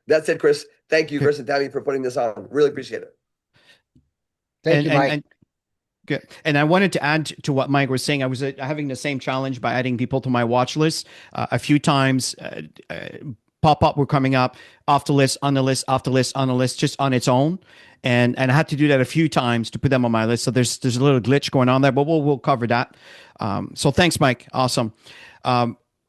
Speaker 3: That's it, Chris. Thank you, Chris and Tammy, for putting this on. Really appreciate it.
Speaker 4: Thank you, Mike.
Speaker 1: Good. And I wanted to add to what Mike was saying. I was having the same challenge by adding people to my watch list a few times. pop-up were coming up off the list, on the list, off the list, on the list, just on its own. And I had to do that a few times to put them on my list. So there's a little glitch going on there, but we'll cover that. So thanks, Mike. Awesome.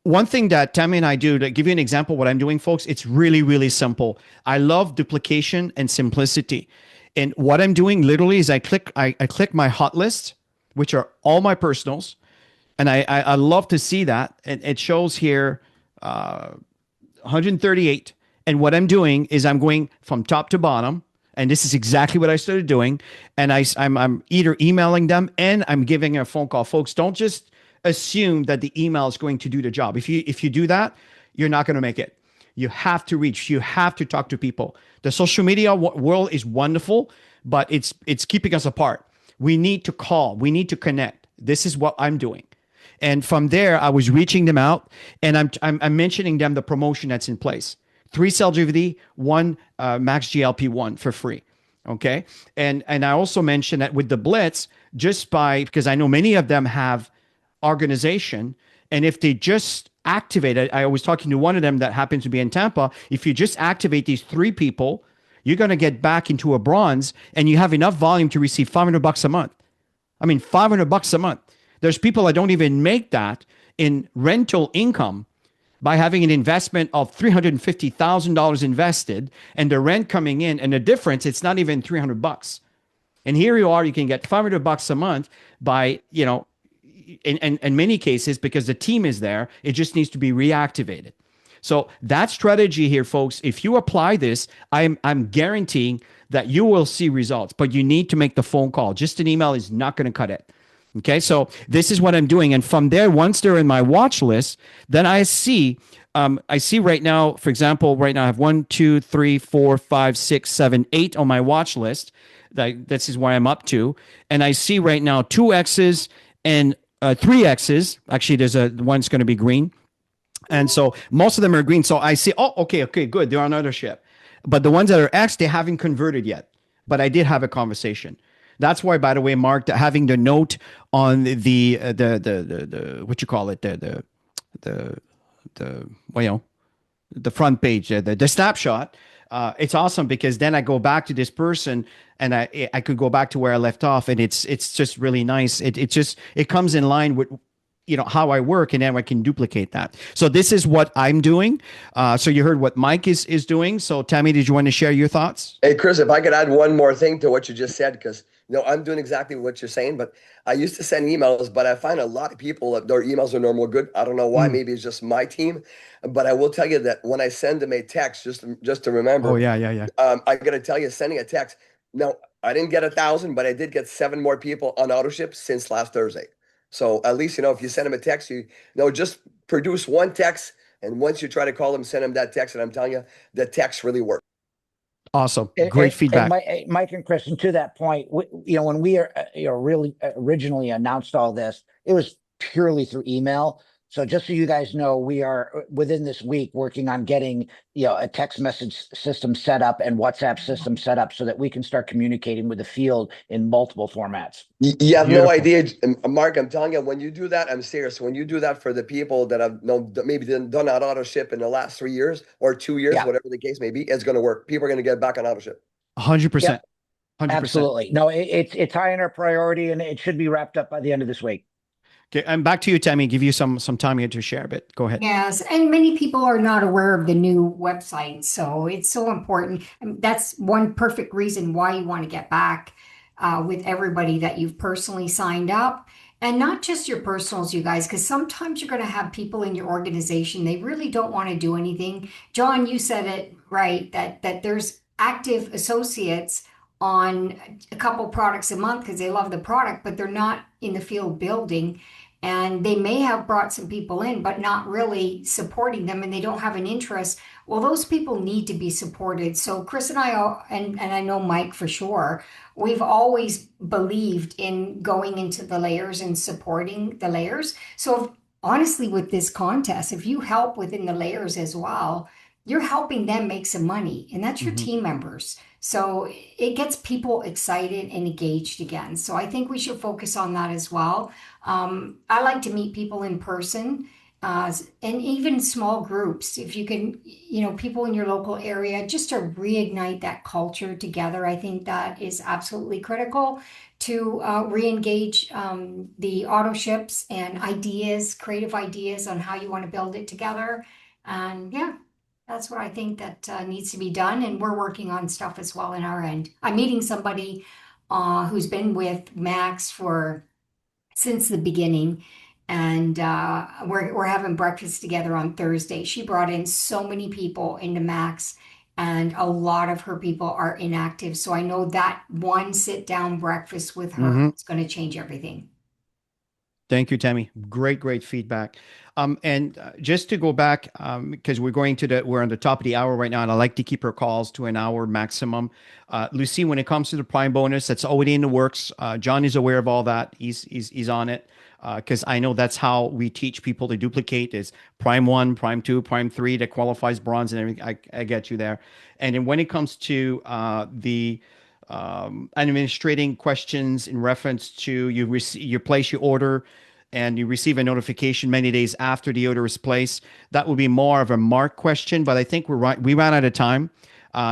Speaker 1: One thing that Tammy and I do, to give you an example of what I'm doing, folks, it's really, really simple. I love duplication and simplicity. And what I'm doing literally is I click my hot list, which are all my personals. And I love to see that. And it shows here 138. And what I'm doing is I'm going from top to bottom. And this is exactly what I started doing. And I'm either emailing them and I'm giving a phone call. Folks, don't just assume that the email is going to do the job. If you do that, you're not going to make it. You have to reach. You have to talk to people. The social media world is wonderful, but it's keeping us apart. We need to call. We need to connect. This is what I'm doing. And from there, I was reaching them out, and I'm mentioning them the promotion that's in place. 3 cell DVD, 1 max GLP-1 for free. Okay. And I also mentioned that with the Blitz, because I know many of them have organization, and if they just activate it, I was talking to one of them that happens to be in Tampa. If you just activate these 3 people, you're going to get back into a bronze, and you have enough volume to receive $500 a month. I mean, $500 a month. There's people that don't even make that in rental income by having an investment of $350,000 invested and the rent coming in, and the difference, it's not even $300. And here you are, you can get $500 a month by, in many cases, because the team is there, it just needs to be reactivated. So that strategy here, folks, if you apply this, I'm guaranteeing that you will see results, but you need to make the phone call. Just an email is not going to cut it. Okay, so this is what I'm doing. And from there, once they're in my watch list, then I see right now, for example, right now I have 1, 2, 3, 4, 5, 6, 7, 8 on my watch list. This is where I'm up to. And I see right now 2 X's and 3 X's. Actually, there's one's going to be green. And so most of them are green. So I see, okay, good. They're on ownership. But the ones that are X, they haven't converted yet. But I did have a conversation. That's why, by the way, Mark, having the note on the what you call it, the front page, the snapshot, it's awesome, because then I go back to this person and I could go back to where I left off, and it's just really nice. It comes in line with how I work, and then I can duplicate that. So this is what I'm doing. So you heard what Mike is doing. So Tammy, did you want to share your thoughts?
Speaker 3: Hey, Chris, if I could add one more thing to what you just said, because I'm doing exactly what you're saying, but I used to send emails, but I find a lot of people that their emails are normal good. I don't know why. Maybe it's just my team, but I will tell you that when I send them a text, just to remember.
Speaker 1: Oh yeah.
Speaker 3: I got to tell you, sending a text. No, I didn't get 1,000, but I did get 7 more people on auto ship since last Thursday. So at least, if you send them a text, just produce 1 text. And once you try to call them, send them that text. And I'm telling you, the text really works.
Speaker 1: Awesome. Great feedback.
Speaker 4: And Mike and Chris, and to that point, when we really originally announced all this, it was purely through email. So just so you guys know, we are within this week working on getting a text message system set up and WhatsApp system set up so that we can start communicating with the field in multiple formats.
Speaker 3: You have no idea, Mark. I'm telling you, when you do that, I'm serious. When you do that for the people that have maybe done that auto ship in the last 3 years or 2 years, whatever the case may be, it's going to work. People are going to get back on auto ship.
Speaker 1: 100%. 100%.
Speaker 4: Absolutely. No, it's high in our priority, and it should be wrapped up by the end of this week.
Speaker 1: Okay, I'm back to you, Tammy. Give you some time here to share a bit. Go ahead.
Speaker 2: Yes, and many people are not aware of the new website, so it's so important. And that's one perfect reason why you want to get back with everybody that you've personally signed up. And not just your personals, you guys, because sometimes you're going to have people in your organization, they really don't want to do anything. John, you said it right, that there's active associates on a couple products a month because they love the product, but they're not in the field building. And they may have brought some people in, but not really supporting them, and they don't have an interest. Well, those people need to be supported. So Chris and I, and I know Mike for sure, we've always believed in going into the layers and supporting the layers. So honestly, with this contest, if you help within the layers as well, you're helping them make some money, and that's your team members. So it gets people excited and engaged again. So I think we should focus on that as well. I like to meet people in person. and even small groups, if you can, people in your local area, just to reignite that culture together. I think that is absolutely critical to re-engage the auto ships and ideas, creative ideas on how you want to build it together. And yeah, that's what I think that needs to be done. And we're working on stuff as well in our end. I'm meeting somebody who's been with Max since the beginning, and we're having breakfast together on Thursday. She brought in so many people into Max, and a lot of her people are inactive. So I know that one sit down breakfast with her is going to change everything.
Speaker 1: Thank you, Tammy. Great feedback. And just to go back, because we're on the top of the hour right now, and I like to keep our calls to an hour maximum. Lucy, when it comes to the Prime bonus, that's already in the works. John is aware of all that. He's on it. Because I know that's how we teach people to duplicate is Prime 1, Prime 2, Prime 3 that qualifies bronze and everything. I get you there. And then when it comes to the administrating questions in reference to you place your order and you receive a notification many days after the order is placed, that would be more of a Mark question, but I think we ran out of time.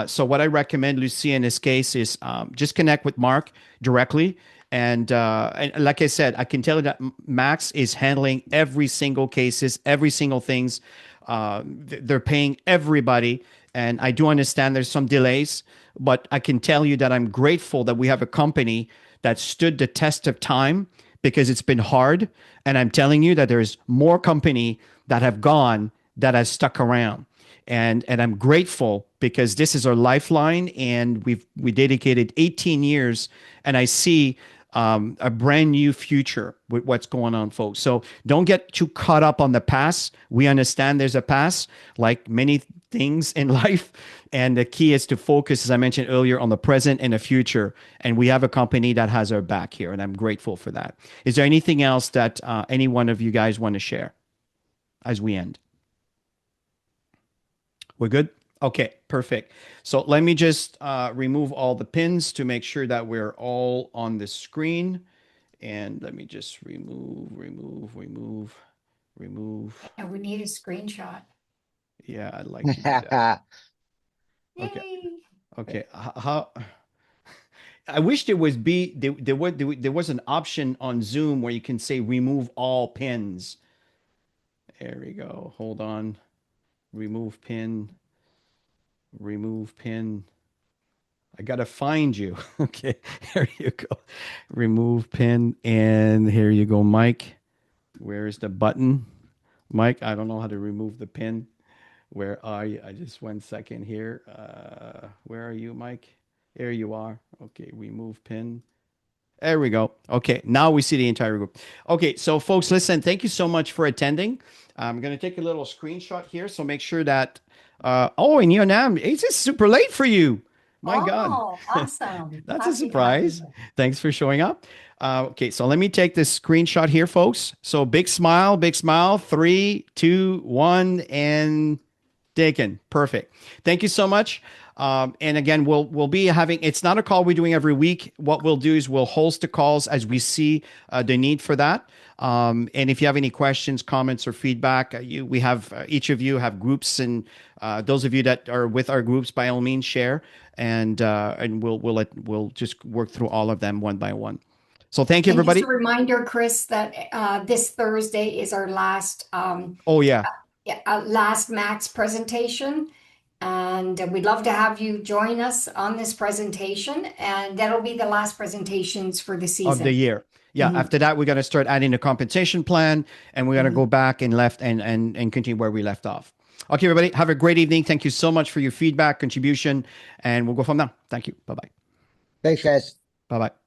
Speaker 1: So what I recommend, Lucia, in this case is just connect with Mark directly. And like I said, I can tell you that Max is handling every single cases, every single things. They're paying everybody. And I do understand there's some delays, but I can tell you that I'm grateful that we have a company that stood the test of time because it's been hard. And I'm telling you that there's more company that have gone that has stuck around. And I'm grateful because this is our lifeline, and we dedicated 18 years, and I see a brand new future with what's going on, folks. So don't get too caught up on the past. We understand there's a past, like many things in life. And the key is to focus, as I mentioned earlier, on the present and the future. And we have a company that has our back here, and I'm grateful for that. Is there anything else that any one of you guys want to share as we end? We're good? Okay, perfect. So let me just remove all the pins to make sure that we're all on the screen. And let me just remove.
Speaker 2: And we need a screenshot.
Speaker 1: Yeah, I'd like to do that. Okay. How? I wish there was there was an option on Zoom where you can say remove all pins. There we go. Hold on. Remove pin. I gotta find you. Okay, here you go. Remove pin, and here you go, Mike. Where is the button? Mike, I don't know how to remove the pin. Where are you? I just 1 second here. Where are you, Mike? There you are. Okay, remove pin. There we go. Okay, now we see the entire group. Okay, so folks, listen, thank you so much for attending. I'm going to take a little screenshot here, so make sure that, and you now, it's just super late for you. My God.
Speaker 2: Awesome.
Speaker 1: That's a surprise. Thanks for showing up. Okay, so let me take this screenshot here, folks. So big smile, 3, 2, 1, and taken. Perfect. Thank you so much. And again, we'll be having, it's not a call we're doing every week. What we'll do is we'll host the calls as we see the need for that. And if you have any questions, comments, or feedback, we have each of you have groups, and those of you that are with our groups, by all means, share, and we'll just work through all of them one by one. So thank you, everybody.
Speaker 2: Just a reminder, Chris, that this Thursday is our last. Last Max presentation. And we'd love to have you join us on this presentation. And that'll be the last presentations for the season.
Speaker 1: Of the year. Yeah. Mm-hmm. After that, we're going to start adding a compensation plan, and we're going to go back and continue where we left off. Okay, everybody, have a great evening. Thank you so much for your feedback, contribution, and we'll go from now. Thank you. Bye-bye.
Speaker 4: Thanks, guys.
Speaker 1: Bye-bye.